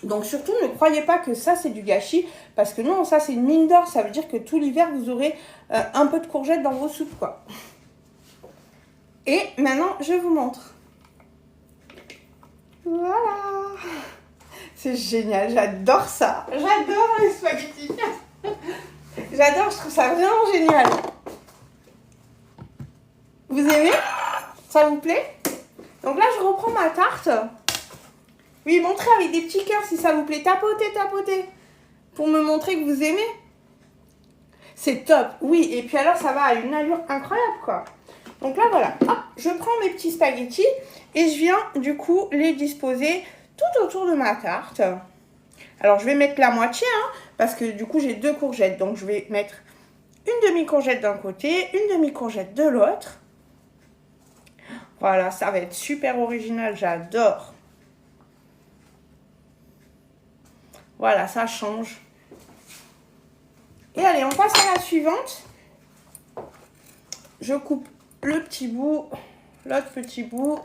Donc, surtout, ne croyez pas que ça, c'est du gâchis. Parce que non, ça, c'est une mine d'or. Ça veut dire que tout l'hiver, vous aurez un peu de courgettes dans vos soupes, quoi. Et maintenant, je vous montre. Voilà. C'est génial, j'adore ça. J'adore les spaghettis. J'adore, je trouve ça vraiment génial. Vous aimez? Ça vous plaît? Donc là, je reprends ma tarte. Oui, montrez avec des petits cœurs si ça vous plaît. Tapotez, tapotez. Pour me montrer que vous aimez. C'est top. Oui, et puis alors, ça va à une allure incroyable, quoi. Donc là, voilà. Hop, je prends mes petits spaghettis et je viens, du coup, les disposer tout autour de ma tarte. Alors, je vais mettre la moitié, hein, parce que du coup, j'ai 2 courgettes. Donc, je vais mettre une demi-courgette d'un côté, une demi-courgette de l'autre. Voilà, ça va être super original, j'adore. Voilà, ça change. Et allez, on passe à la suivante. Je coupe le petit bout, l'autre petit bout.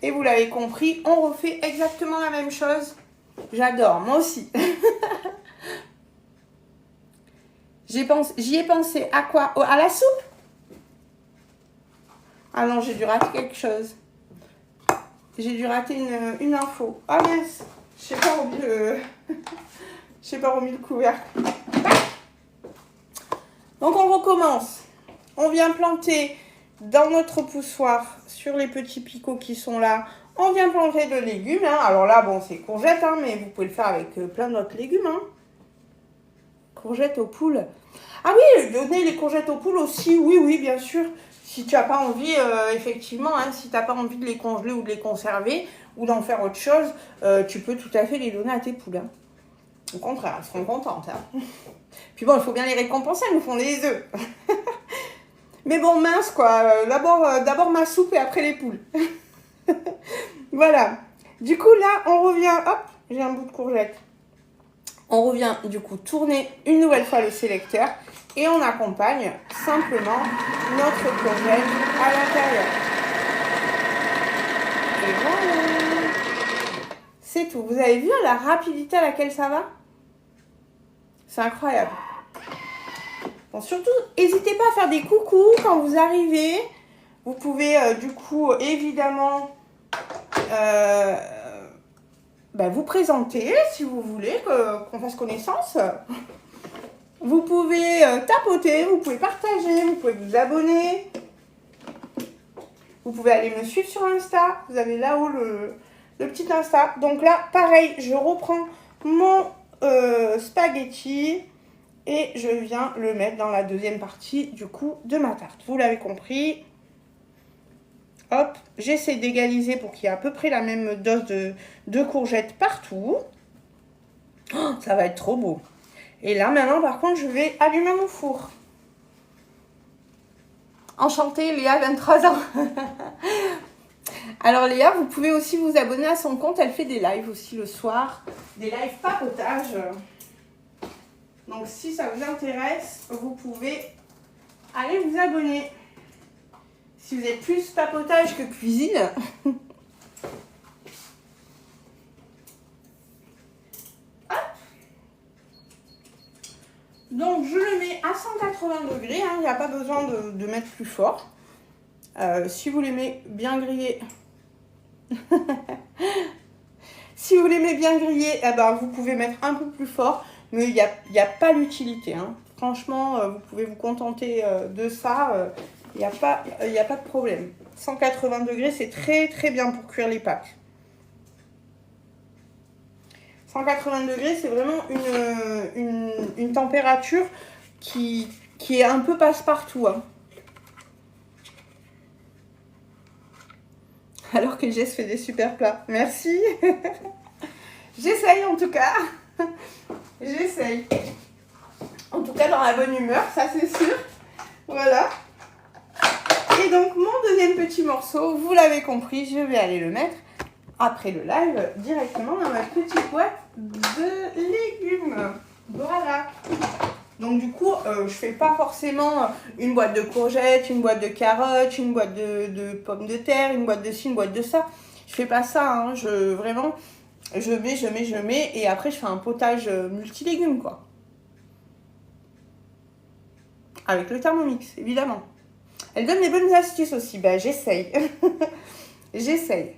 Et vous l'avez compris, on refait exactement la même chose. J'adore, moi aussi. J'y ai pensé à quoi? À la soupe? Ah non, j'ai dû rater quelque chose. J'ai dû rater une info. Ah mince, je sais pas remis le couvercle. Donc on recommence. On vient planter dans notre poussoir sur les petits picots qui sont là. On vient planter de légumes. Hein. Alors là, bon, c'est courgettes, hein, mais vous pouvez le faire avec plein d'autres légumes. Hein. Courgettes aux poules. Ah oui, donner les courgettes aux poules aussi. Oui, oui, bien sûr. Si tu n'as pas envie, effectivement, hein, si tu n'as pas envie de les congeler ou de les conserver ou d'en faire autre chose, tu peux tout à fait les donner à tes poules. Hein. Au contraire, elles seront contentes. Hein. Puis bon, il faut bien les récompenser, elles nous font des œufs. Mais bon, mince quoi, d'abord ma soupe et après les poules. Voilà. Du coup, là, on revient, hop, j'ai un bout de courgette. On revient, du coup, tourner une nouvelle fois le sélecteur et on accompagne simplement notre courgette à l'intérieur. Et voilà. C'est tout. Vous avez vu la rapidité à laquelle ça va? C'est incroyable. Bon, surtout, n'hésitez pas à faire des coucous quand vous arrivez. Vous pouvez, du coup, évidemment, vous présenter si vous voulez qu'on fasse connaissance. Vous pouvez tapoter, vous pouvez partager, vous pouvez vous abonner. Vous pouvez aller me suivre sur Insta. Vous avez là-haut le petit Insta. Donc là, pareil, je reprends mon spaghetti et je viens le mettre dans la deuxième partie du coup de ma tarte. Vous l'avez compris. Hop, j'essaie d'égaliser pour qu'il y ait à peu près la même dose de courgettes partout. Oh, ça va être trop beau. Et là, maintenant, par contre, je vais allumer mon four. Enchantée, Léa, 23 ans. Alors, Léa, vous pouvez aussi vous abonner à son compte. Elle fait des lives aussi le soir. Des lives papotage. Donc, si ça vous intéresse, vous pouvez aller vous abonner. Si vous êtes plus papotage que cuisine. Hop. Donc, je le mets à 180 degrés. Il n'y a pas besoin de mettre plus fort. Si vous l'aimez bien grillé, Si vous l'aimez bien grillé, eh ben, vous pouvez mettre un peu plus fort, mais il n'y a pas l'utilité. Hein. Franchement, vous pouvez vous contenter de ça. Il n'y a pas de problème. 180 degrés, c'est très très bien pour cuire les pâtes. 180 degrés, c'est vraiment une température qui est un peu passe-partout. Hein. Alors que Jess fait des super plats. Merci. J'essaye en tout cas. J'essaye. En tout cas, dans la bonne humeur, ça c'est sûr. Voilà. Et donc, mon deuxième petit morceau, vous l'avez compris, je vais aller le mettre après le live directement dans ma petite boîte de légumes. Voilà. Donc du coup, je fais pas forcément une boîte de courgettes, une boîte de carottes, une boîte de pommes de terre, une boîte de ci, une boîte de ça. Je fais pas ça, hein. Vraiment, je mets, et après je fais un potage multilégumes, quoi. Avec le Thermomix, évidemment. Elle donne des bonnes astuces aussi, bah j'essaye. J'essaye.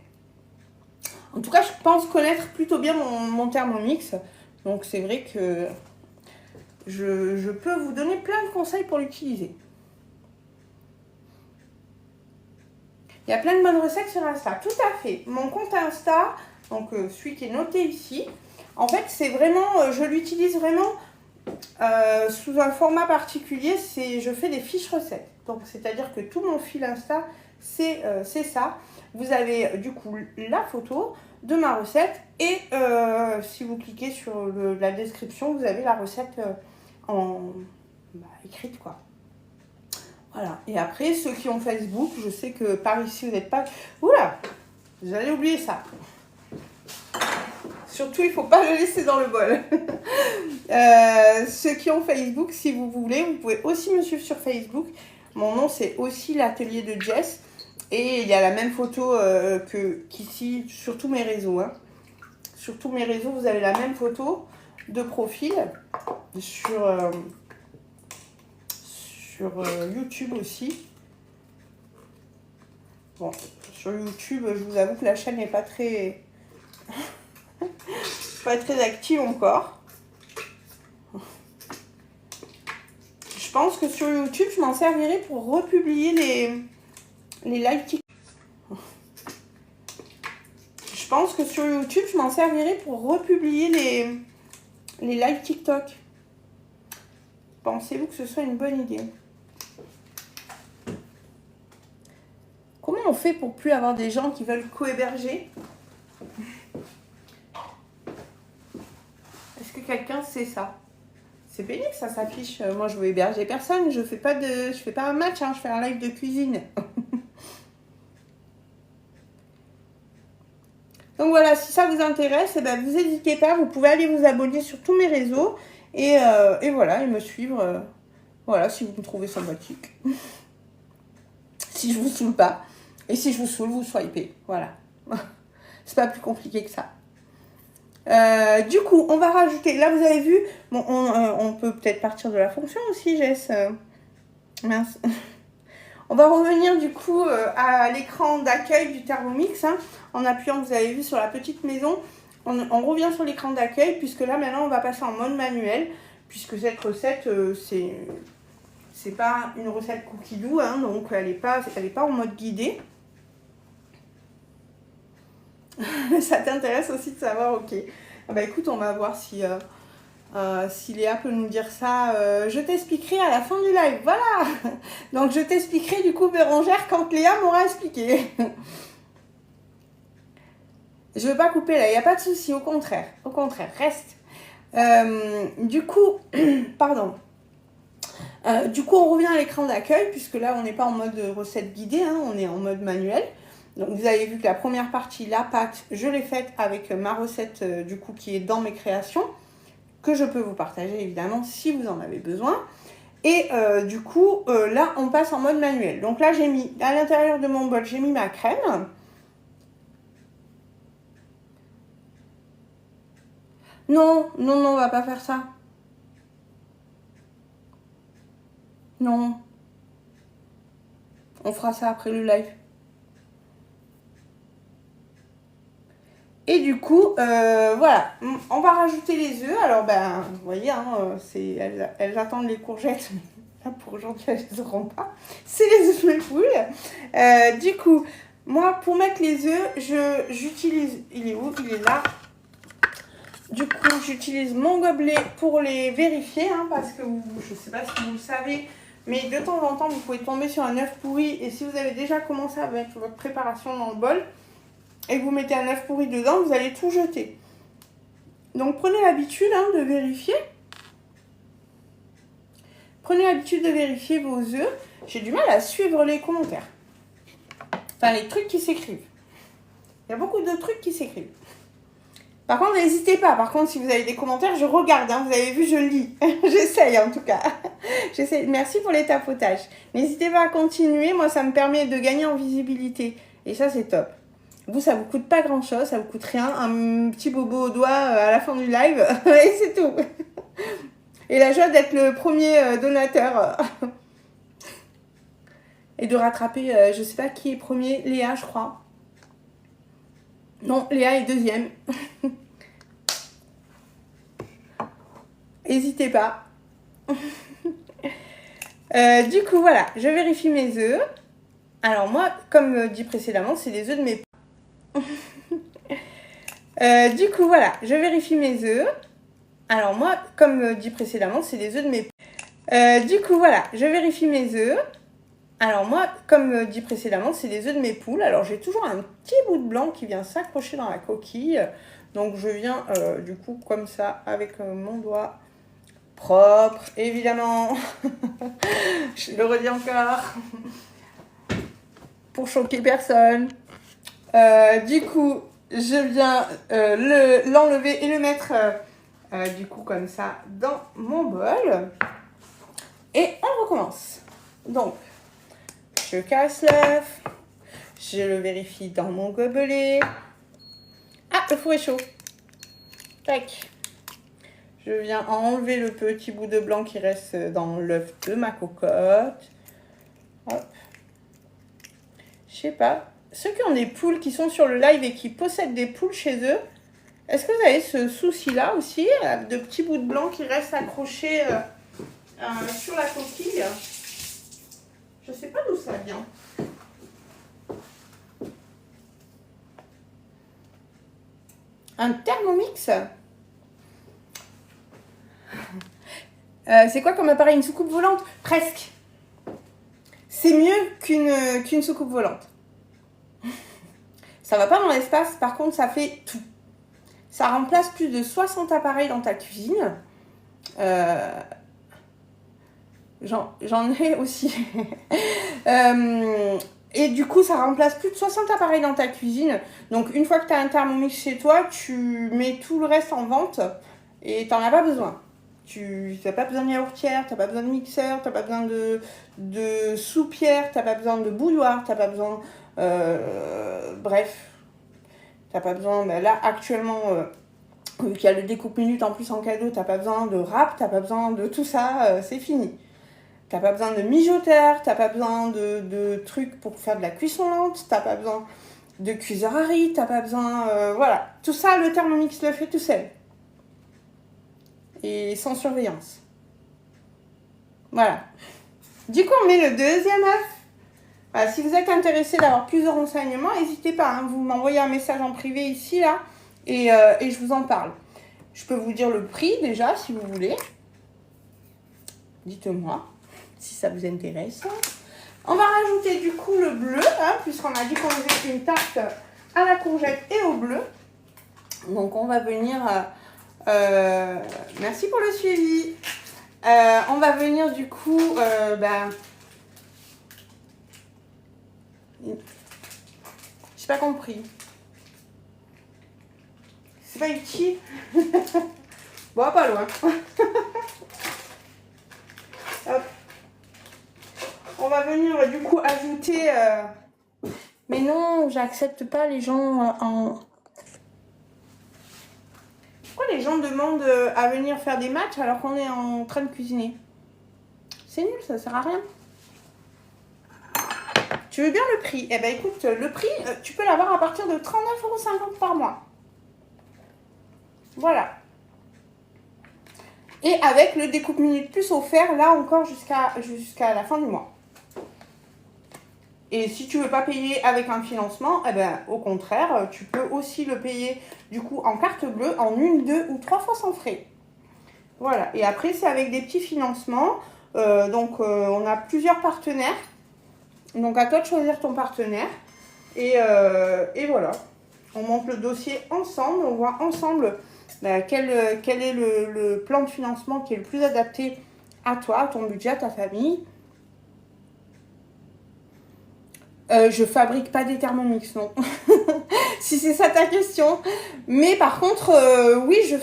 En tout cas, je pense connaître plutôt bien mon Thermomix. Donc c'est vrai que je peux vous donner plein de conseils pour l'utiliser. Il y a plein de bonnes recettes sur Insta. Tout à fait. Mon compte Insta, donc celui qui est noté ici, en fait, c'est vraiment, je l'utilise vraiment sous un format particulier. Je fais des fiches recettes. Donc, c'est-à-dire que tout mon fil Insta, c'est ça. Vous avez du coup la photo de ma recette et si vous cliquez sur la description, vous avez la recette écrite, quoi. Voilà. Et après, ceux qui ont Facebook, je sais que par ici, vous n'êtes pas... Oula, j'allais oublier ça. Surtout, il ne faut pas le laisser dans le bol. Ceux qui ont Facebook, si vous voulez, vous pouvez aussi me suivre sur Facebook. Mon nom, c'est aussi l'atelier de Jess. Et il y a la même photo qu'ici sur tous mes réseaux. Hein. Sur tous mes réseaux, vous avez la même photo de profil. Sur YouTube aussi. Bon, sur YouTube, je vous avoue que la chaîne n'est pas très... pas très active encore. Je pense que sur YouTube, je m'en servirai pour republier les lives TikTok. Je pense que sur YouTube, je m'en servirai pour republier les lives TikTok. Pensez-vous que ce soit une bonne idée? Comment on fait pour plus avoir des gens qui veulent co-héberger? Est-ce que quelqu'un sait ça? C'est pénible, ça s'affiche. Moi, je veux héberger personne. Je fais pas un match, hein, je fais un live de cuisine. Donc voilà, si ça vous intéresse, eh ben, vous n'hésitez pas. Vous pouvez aller vous abonner sur tous mes réseaux et voilà, et me suivre. Voilà, si vous me trouvez sympathique. Si je vous saoule pas. Et si je vous saoule, vous swipez. Voilà. C'est pas plus compliqué que ça. Du coup, on va rajouter, là vous avez vu, bon, on peut peut-être partir de la fonction aussi, Jess. Mince. On va revenir du coup à l'écran d'accueil du Thermomix, hein, en appuyant, vous avez vu, sur la petite maison. On revient sur l'écran d'accueil, puisque là maintenant on va passer en mode manuel, puisque cette recette, c'est pas une recette cookie doux, hein, donc elle est pas en mode guidé. Ça t'intéresse aussi de savoir, ok. Ah bah écoute, on va voir si Léa peut nous dire ça. Je t'expliquerai à la fin du live. Voilà. Donc je t'expliquerai du coup, Bérangère, quand Léa m'aura expliqué. Je veux pas couper là, il n'y a pas de souci, au contraire, reste. Du coup, pardon. Du coup, on revient à l'écran d'accueil, puisque là, on n'est pas en mode recette guidée, hein, on est en mode manuel. Donc, vous avez vu que la première partie, la pâte, je l'ai faite avec ma recette, du coup, qui est dans mes créations, que je peux vous partager, évidemment, si vous en avez besoin. Et du coup, là, on passe en mode manuel. Donc là, j'ai mis, à l'intérieur de mon bol, j'ai mis ma crème. Non, non, non, on va pas faire ça. Non. On fera ça après le live. Et du coup, voilà, on va rajouter les œufs. Alors, ben, vous voyez, hein, elles attendent les courgettes, mais là, pour aujourd'hui, elles ne les auront pas. C'est les œufs de mes poules. Du coup, moi, pour mettre les œufs, j'utilise... Il est où? Il est là. Du coup, j'utilise mon gobelet pour les vérifier, hein, parce que je ne sais pas si vous le savez, mais de temps en temps, vous pouvez tomber sur un œuf pourri. Et si vous avez déjà commencé avec votre préparation dans le bol, et que vous mettez un œuf pourri dedans, vous allez tout jeter. Donc prenez l'habitude de vérifier. Prenez l'habitude de vérifier vos œufs. J'ai du mal à suivre les commentaires. Enfin, les trucs qui s'écrivent. Il y a beaucoup de trucs qui s'écrivent. Par contre, n'hésitez pas. Par contre, si vous avez des commentaires, je regarde. Hein. Vous avez vu, je lis. J'essaye en tout cas. J'essaye. Merci pour les tapotages. N'hésitez pas à continuer. Moi, ça me permet de gagner en visibilité. Et ça, c'est top. Vous, ça vous coûte pas grand chose, ça vous coûte rien, un petit bobo au doigt à la fin du live, et c'est tout. Et la joie d'être le premier donateur. Et de rattraper, je sais pas qui est premier, Léa, je crois. Non, Léa est deuxième. N'hésitez pas. Du coup, voilà, je vérifie mes œufs. Alors moi, comme dit précédemment, c'est les œufs de mes... Du coup, voilà, je vérifie mes œufs. Alors moi, comme dit précédemment, c'est les œufs de mes... Du coup, voilà, je vérifie mes œufs. Alors moi, comme dit précédemment, c'est les œufs de mes poules. Alors j'ai toujours un petit bout de blanc qui vient s'accrocher dans la coquille. Donc je viens, du coup, comme ça, avec mon doigt propre, évidemment. Je le redis encore. Pour choquer personne. Du coup, je viens l'enlever et le mettre du coup comme ça dans mon bol. Et on recommence. Donc, je casse l'œuf. Je le vérifie dans mon gobelet. Ah, le four est chaud. Tac. Je viens enlever le petit bout de blanc qui reste dans l'œuf de ma cocotte. Hop. Je sais pas. Ceux qui ont des poules qui sont sur le live et qui possèdent des poules chez eux, est-ce que vous avez ce souci-là aussi, de petits bouts de blanc qui restent accrochés sur la coquille? Je sais pas d'où ça vient. Un Thermomix. C'est quoi comme appareil? Une soucoupe volante? Presque. C'est mieux qu'une soucoupe volante. Ça va pas dans l'espace, par contre ça fait tout. Ça remplace plus de 60 appareils dans ta cuisine. J'en ai aussi. Et du coup, ça remplace plus de 60 appareils dans ta cuisine. Donc, une fois que tu as un Thermomix chez toi, tu mets tout le reste en vente et tu n'en as pas besoin. Tu n'as pas besoin de yaourtière, tu n'as pas besoin de mixeur, tu n'as pas besoin de soupière, tu n'as pas besoin de bouilloire, tu n'as pas besoin... bref, tu n'as pas besoin... Ben là, actuellement... qu'il y a le découpe minute en plus en cadeau, t'as pas besoin de râpe, t'as pas besoin de tout ça, c'est fini. T'as pas besoin de mijoteur, t'as pas besoin de trucs pour faire de la cuisson lente, t'as pas besoin de cuiseur à riz, t'as pas besoin... voilà, tout ça, le Thermomix le fait tout seul. Et sans surveillance. Voilà. Du coup, on met le deuxième œuf. Voilà, si vous êtes intéressé d'avoir plus de renseignements, n'hésitez pas, hein, vous m'envoyez un message en privé ici, là. Et je vous en parle. Je peux vous dire le prix déjà, si vous voulez. Dites-moi si ça vous intéresse. On va rajouter du coup le bleu, hein, puisqu'on a dit qu'on faisait une tarte à la courgette et au bleu. Donc on va venir... merci pour le suivi. On va venir du coup... j'ai pas compris. C'est pas utile. Bon, pas loin. Hop. On va venir du coup ajouter... Mais non, j'accepte pas les gens en... Pourquoi les gens demandent à venir faire des matchs alors qu'on est en train de cuisiner? C'est nul, ça sert à rien. Tu veux bien le prix? Eh ben écoute, le prix, tu peux l'avoir à partir de 39,50 € par mois. Voilà. Et avec le découpe minute plus offert, là encore jusqu'à la fin du mois. Et si tu ne veux pas payer avec un financement, eh ben, au contraire, tu peux aussi le payer du coup en carte bleue, en 1, 2 ou 3 fois sans frais. Voilà. Et après, c'est avec des petits financements. On a plusieurs partenaires. Donc, à toi de choisir ton partenaire. Et voilà. On monte le dossier ensemble. On voit ensemble quel est le plan de financement qui est le plus adapté à toi, à ton budget, à ta famille. Je fabrique pas des Thermomix, non. Si c'est ça ta question. Mais par contre, oui, je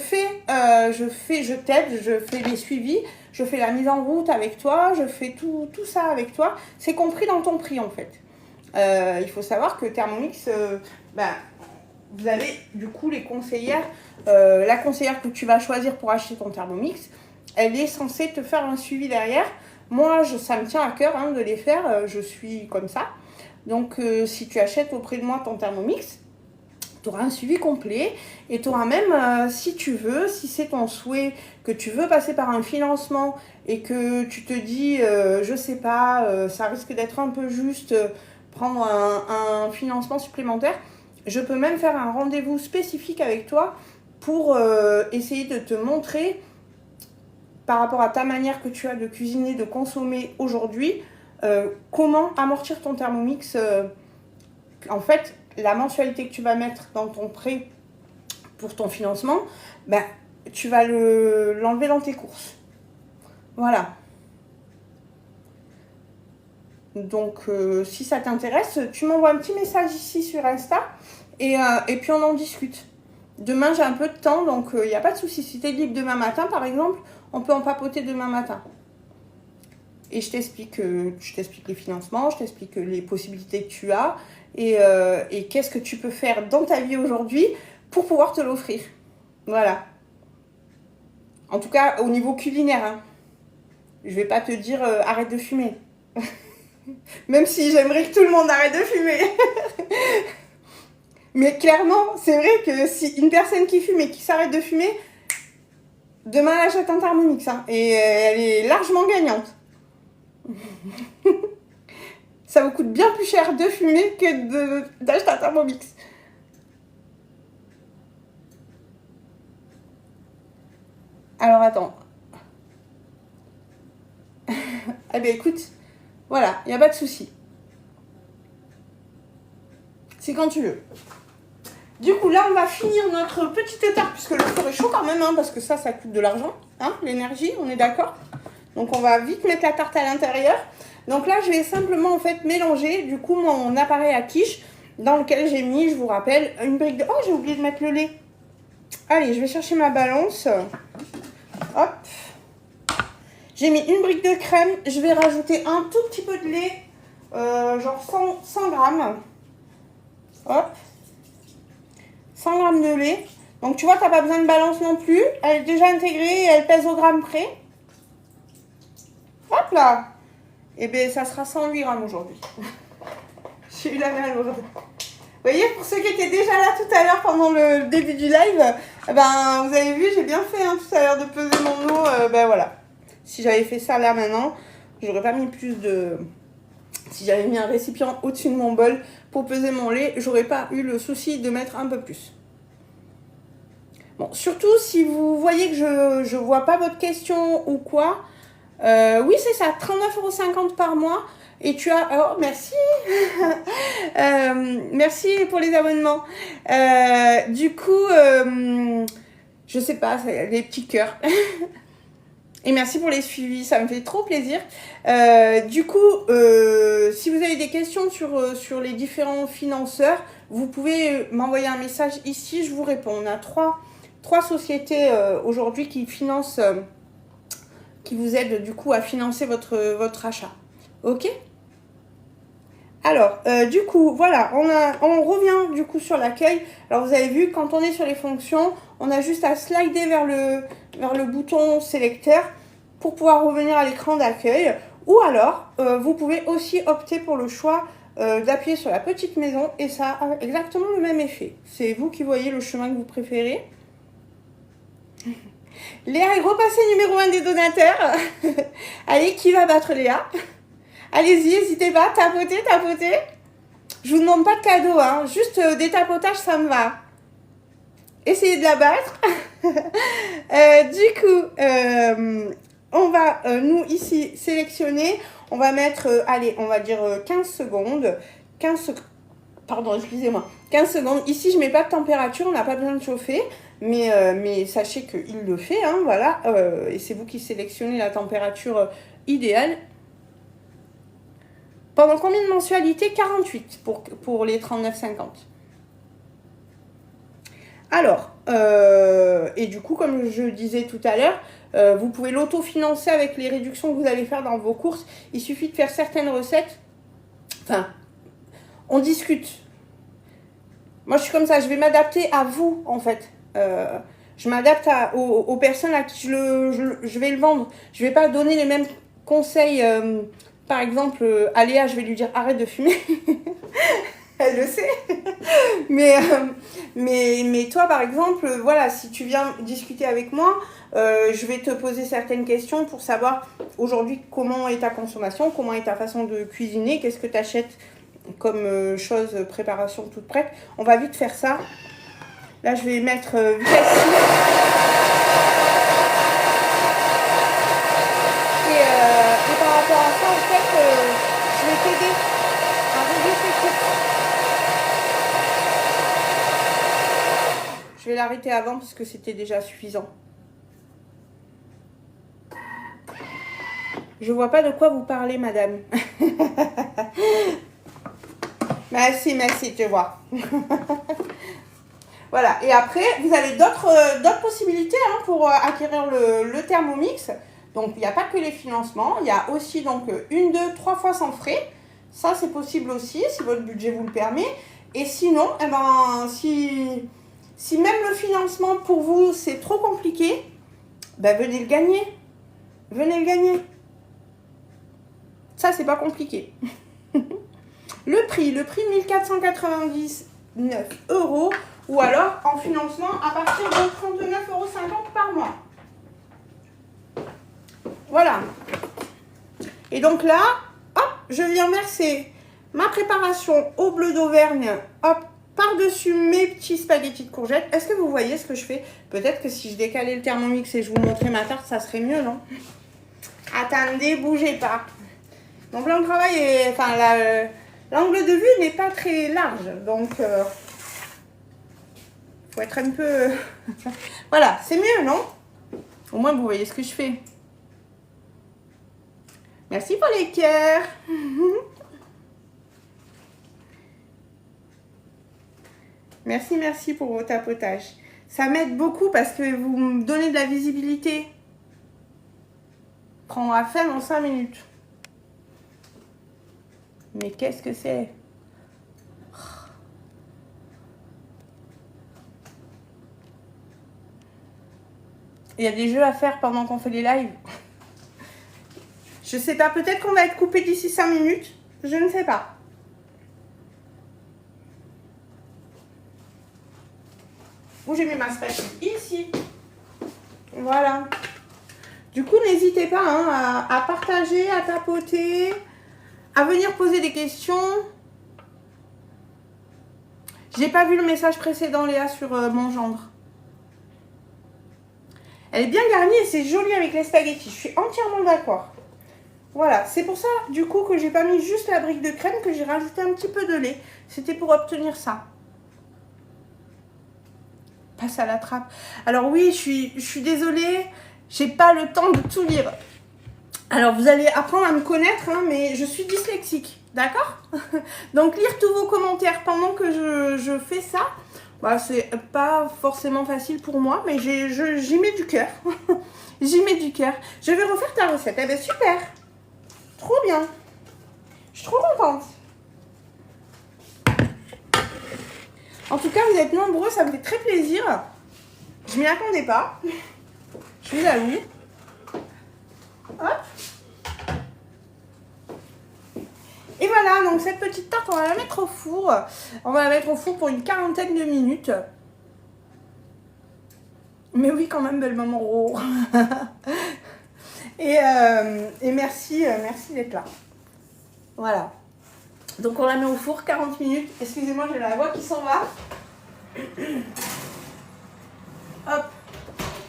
t'aide, je fais les suivis, je fais la mise en route avec toi, je fais tout ça avec toi. C'est compris dans ton prix, en fait. Il faut savoir que Thermomix, vous avez du coup les conseillères. La conseillère que tu vas choisir pour acheter ton Thermomix, elle est censée te faire un suivi derrière. Moi, ça me tient à cœur de les faire. Je suis comme ça. Donc, si tu achètes auprès de moi ton Thermomix, tu auras un suivi complet et tu auras même, si tu veux, si c'est ton souhait, que tu veux passer par un financement et que tu te dis, je sais pas, ça risque d'être un peu juste, prendre un financement supplémentaire, je peux même faire un rendez-vous spécifique avec toi pour essayer de te montrer, par rapport à ta manière que tu as de cuisiner, de consommer aujourd'hui, comment amortir ton Thermomix. En fait, la mensualité que tu vas mettre dans ton prêt pour ton financement, tu vas l'enlever dans tes courses. Voilà. Donc, si ça t'intéresse, tu m'envoies un petit message ici sur Insta et puis on en discute. Demain, j'ai un peu de temps, donc il n'y a pas de souci. Si tu es libre demain matin, par exemple, on peut en papoter demain matin. Et je t'explique les financements, je t'explique les possibilités que tu as et qu'est-ce que tu peux faire dans ta vie aujourd'hui pour pouvoir te l'offrir. Voilà. En tout cas, au niveau culinaire. Je vais pas te dire arrête de fumer. Même si j'aimerais que tout le monde arrête de fumer. Mais clairement, c'est vrai que si une personne qui fume et qui s'arrête de fumer, demain elle achète un Thermomix. Et elle est largement gagnante. Ça vous coûte bien plus cher de fumer que d'acheter un Thermomix. Alors attends. Eh bien écoute, voilà, il n'y a pas de souci. C'est quand tu veux. Du coup, là, on va finir notre petite tarte, puisque le four est chaud quand même, parce que ça coûte de l'argent, l'énergie, on est d'accord. Donc, on va vite mettre la tarte à l'intérieur. Donc là, je vais simplement, en fait, mélanger, du coup, mon appareil à quiche, dans lequel j'ai mis, je vous rappelle, une brique de... Oh, j'ai oublié de mettre le lait. Allez, je vais chercher ma balance. Hop. J'ai mis une brique de crème. Je vais rajouter un tout petit peu de lait, genre 100 grammes. Hop. 100 grammes de lait. Donc, tu vois, tu n'as pas besoin de balance non plus. Elle est déjà intégrée et elle pèse au gramme près. Hop là. Et bien, ça sera 108 grammes aujourd'hui. J'ai eu la main lourde. Vous voyez, pour ceux qui étaient déjà là tout à l'heure pendant le début du live, vous avez vu, j'ai bien fait tout à l'heure de peser mon eau. Voilà. Si j'avais fait ça là maintenant, j'aurais pas mis plus de... Si j'avais mis un récipient au-dessus de mon bol pour peser mon lait, j'aurais pas eu le souci de mettre un peu plus. Bon, surtout si vous voyez que je vois pas votre question ou quoi. Oui, c'est ça, 39,50 € par mois. Et tu as... Oh, merci. Merci pour les abonnements. Du coup, je sais pas, c'est des petits cœurs. Et merci pour les suivis, ça me fait trop plaisir. Du coup, si vous avez des questions sur les différents financeurs, vous pouvez m'envoyer un message ici, je vous réponds. On a trois sociétés aujourd'hui qui financent, qui vous aident du coup à financer votre achat. Ok ? Alors, du coup, voilà, on revient du coup sur l'accueil. Alors, vous avez vu, quand on est sur les fonctions, on a juste à slider vers le bouton sélecteur pour pouvoir revenir à l'écran d'accueil. Ou alors, vous pouvez aussi opter pour le choix d'appuyer sur la petite maison et ça a exactement le même effet. C'est vous qui voyez le chemin que vous préférez. Léa est repassée numéro 1 des donateurs. Allez, qui va battre Léa? Allez-y, n'hésitez pas, tapotez, tapotez. Je vous demande pas de cadeau, hein. Juste des tapotages, ça me va. Essayez de la battre. Du coup, on va, nous, ici, sélectionner. On va mettre, allez, on va dire 15 secondes. 15 Pardon, excusez-moi. 15 secondes. Ici, je ne mets pas de température, on n'a pas besoin de chauffer. Mais sachez qu'il le fait, hein, voilà. Et c'est vous qui sélectionnez la température idéale. Pendant combien de mensualités? 48 pour les 39,50. Alors, et du coup, comme je disais tout à l'heure, vous pouvez l'autofinancer avec les réductions que vous allez faire dans vos courses. Il suffit de faire certaines recettes. Enfin, on discute. Moi, je suis comme ça. Je vais m'adapter à vous, en fait. Je m'adapte aux personnes à qui je vais le vendre. Je ne vais pas donner les mêmes conseils. Par exemple, à Léa, je vais lui dire arrête de fumer. Elle le sait. mais toi, par exemple, voilà, si tu viens discuter avec moi, je vais te poser certaines questions pour savoir aujourd'hui comment est ta consommation, comment est ta façon de cuisiner, qu'est-ce que tu achètes comme chose, préparation toute prête. On va vite faire ça. Là, je vais mettre vitesse 6. Et par rapport à ça, en fait, je vais t'aider à régler tes courses. Je vais l'arrêter avant parce que c'était déjà suffisant. Je vois pas de quoi vous parlez, madame. Merci, tu vois. Voilà, et après, vous avez d'autres possibilités hein, pour acquérir le Thermomix. Donc, il n'y a pas que les financements. Il y a aussi donc 1, 2, 3 fois sans frais. Ça, c'est possible aussi, si votre budget vous le permet. Et sinon, eh ben, si même le financement pour vous, c'est trop compliqué, ben, venez le gagner. Venez le gagner. Ça, c'est pas compliqué. Le prix 1499 €. Ou alors en financement à partir de 39,50 € par mois. Voilà. Et donc là, hop, je viens verser ma préparation au bleu d'Auvergne, hop, par-dessus mes petits spaghettis de courgettes. Est-ce que vous voyez ce que je fais? Peut-être que si je décalais le Thermomix et je vous montrais ma tarte, ça serait mieux, non? Attendez, bougez pas. Donc là, le travail est... Enfin, l'angle de vue n'est pas très large. Donc... faut être un peu... Voilà, c'est mieux, non? Au moins, vous voyez ce que je fais. Merci pour les cœurs. Merci pour vos tapotages. Ça m'aide beaucoup parce que vous me donnez de la visibilité. Prendra fin dans 5 minutes. Mais qu'est-ce que c'est? Il y a des jeux à faire pendant qu'on fait les lives. Je sais pas, peut-être qu'on va être coupé d'ici 5 minutes. Je ne sais pas. Où j'ai mis ma spatule? Ici. Voilà. Du coup, n'hésitez pas hein, à partager, à tapoter, à venir poser des questions. J'ai pas vu le message précédent, Léa, sur mon gendre. Elle est bien garnie et c'est joli avec les spaghettis. Je suis entièrement d'accord. Voilà, c'est pour ça, du coup, que j'ai pas mis juste la brique de crème, que j'ai rajouté un petit peu de lait. C'était pour obtenir ça. Passe à la trappe. Alors oui, je suis désolée, j'ai pas le temps de tout lire. Alors, vous allez apprendre à me connaître, hein, mais je suis dyslexique, d'accord? Donc, lire tous vos commentaires pendant que je fais ça, bah, c'est pas forcément facile pour moi, mais j'y mets du cœur. J'y mets du cœur. Je vais refaire ta recette. Eh bien, super. Trop bien. Je suis trop contente. En tout cas, vous êtes nombreux, ça me fait très plaisir. Je m'y attendais pas. Je suis jaloux. Hop. Et voilà, donc cette petite tarte, on va la mettre au four. On va la mettre au four pour une 40aine de minutes. Mais oui, quand même, belle maman. Oh. et merci, merci d'être là. Voilà. Donc on la met au four 40 minutes. Excusez-moi, j'ai la voix qui s'en va. Hop.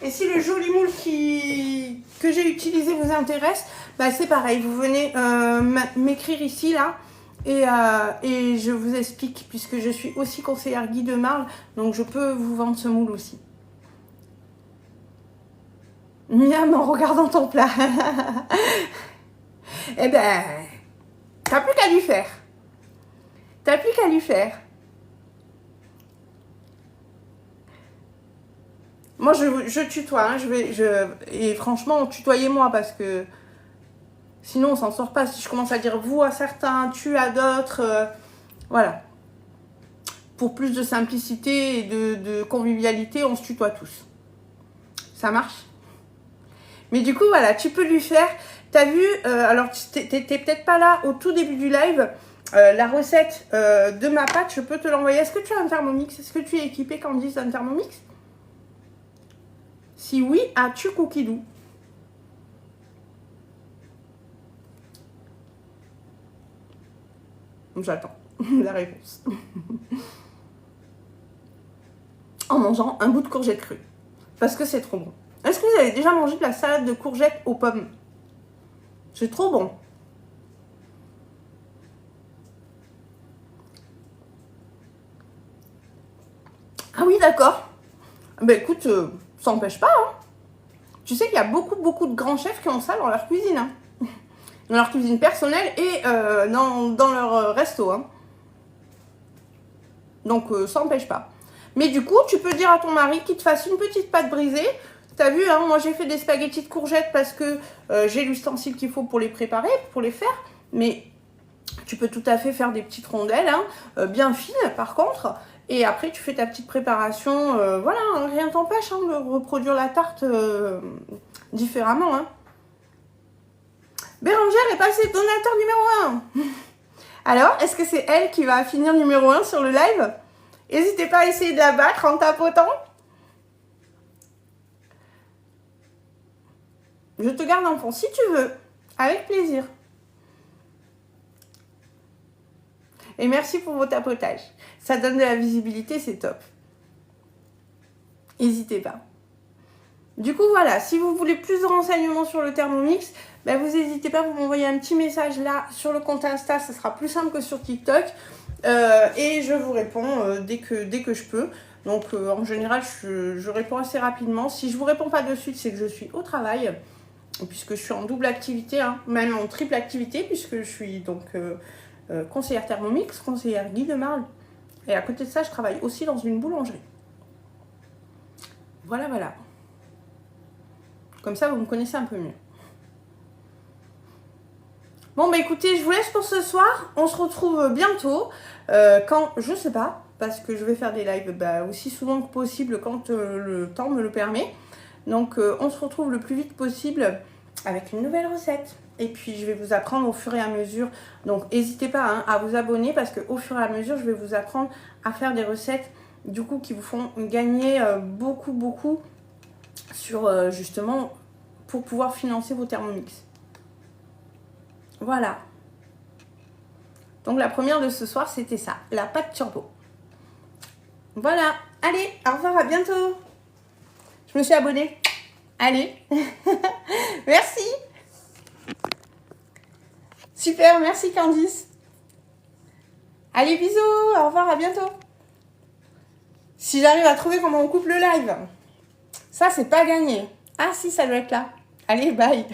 Et si le joli moule que j'ai utilisé vous intéresse, bah c'est pareil. Vous venez m'écrire ici, là. Et je vous explique, puisque je suis aussi conseillère Guy de Marle, donc je peux vous vendre ce moule aussi. Miam en regardant ton plat. Eh ben, t'as plus qu'à lui faire. T'as plus qu'à lui faire. Moi, je tutoie, hein, et franchement, tutoyez-moi parce que sinon, on s'en sort pas. Si je commence à dire vous à certains, tu à d'autres, voilà. Pour plus de simplicité et de convivialité, on se tutoie tous. Ça marche? Mais du coup, voilà, tu peux lui faire. T'as vu, alors t'es peut-être pas là au tout début du live. La recette de ma pâte, je peux te l'envoyer. Est-ce que tu as un Thermomix? Est-ce que tu es équipé, Candice, d'un Thermomix? Si oui, as-tu Cookidoo? J'attends la réponse. En mangeant un bout de courgette crue. Parce que c'est trop bon. Est-ce que vous avez déjà mangé de la salade de courgettes aux pommes? C'est trop bon. Ah oui, d'accord. Ben écoute, ça n'empêche pas. Hein. Tu sais qu'il y a beaucoup de grands chefs qui ont ça dans leur cuisine. Hein. Dans leur cuisine personnelle et dans leur resto. Hein. Donc ça n'empêche pas. Mais du coup, tu peux dire à ton mari qu'il te fasse une petite pâte brisée. T'as vu, hein, moi j'ai fait des spaghettis de courgettes parce que j'ai l'ustensile qu'il faut pour les préparer, pour les faire. Mais tu peux tout à fait faire des petites rondelles, hein, bien fines par contre. Et après, tu fais ta petite préparation. Voilà, hein, rien t'empêche hein, de reproduire la tarte différemment. Hein. Bérangère est passée donateur numéro 1. Alors, est-ce que c'est elle qui va finir numéro 1 sur le live? N'hésitez pas à essayer de la battre en tapotant. Je te garde en fond si tu veux. Avec plaisir. Et merci pour vos tapotages. Ça donne de la visibilité, c'est top. N'hésitez pas. Du coup, voilà, si vous voulez plus de renseignements sur le Thermomix, ben vous n'hésitez pas, vous m'envoyez un petit message là sur le compte Insta, ça sera plus simple que sur TikTok. Et je vous réponds dès que je peux. Donc en général, je réponds assez rapidement. Si je ne vous réponds pas de suite, c'est que je suis au travail, puisque je suis en double activité, hein, même en triple activité, puisque je suis donc conseillère Thermomix, conseillère Guy de Marle. Et à côté de ça, je travaille aussi dans une boulangerie. Voilà, voilà. Comme ça, vous me connaissez un peu mieux. Bon, bah écoutez, je vous laisse pour ce soir. On se retrouve bientôt. Quand, je sais pas, parce que je vais faire des lives aussi souvent que possible quand le temps me le permet. Donc, on se retrouve le plus vite possible avec une nouvelle recette. Et puis, je vais vous apprendre au fur et à mesure. Donc, n'hésitez pas hein, à vous abonner parce qu'au fur et à mesure, je vais vous apprendre à faire des recettes du coup qui vous font gagner beaucoup sur justement pour pouvoir financer vos Thermomix. Voilà. Donc la première de ce soir, c'était ça, la pâte turbo. Voilà. Allez, au revoir, à bientôt. Je me suis abonnée. Allez. Merci. Super, merci Candice. Allez, bisous, au revoir, à bientôt. Si j'arrive à trouver comment on coupe le live. Ça, c'est pas gagné. Ah si, ça doit être là. Allez, bye.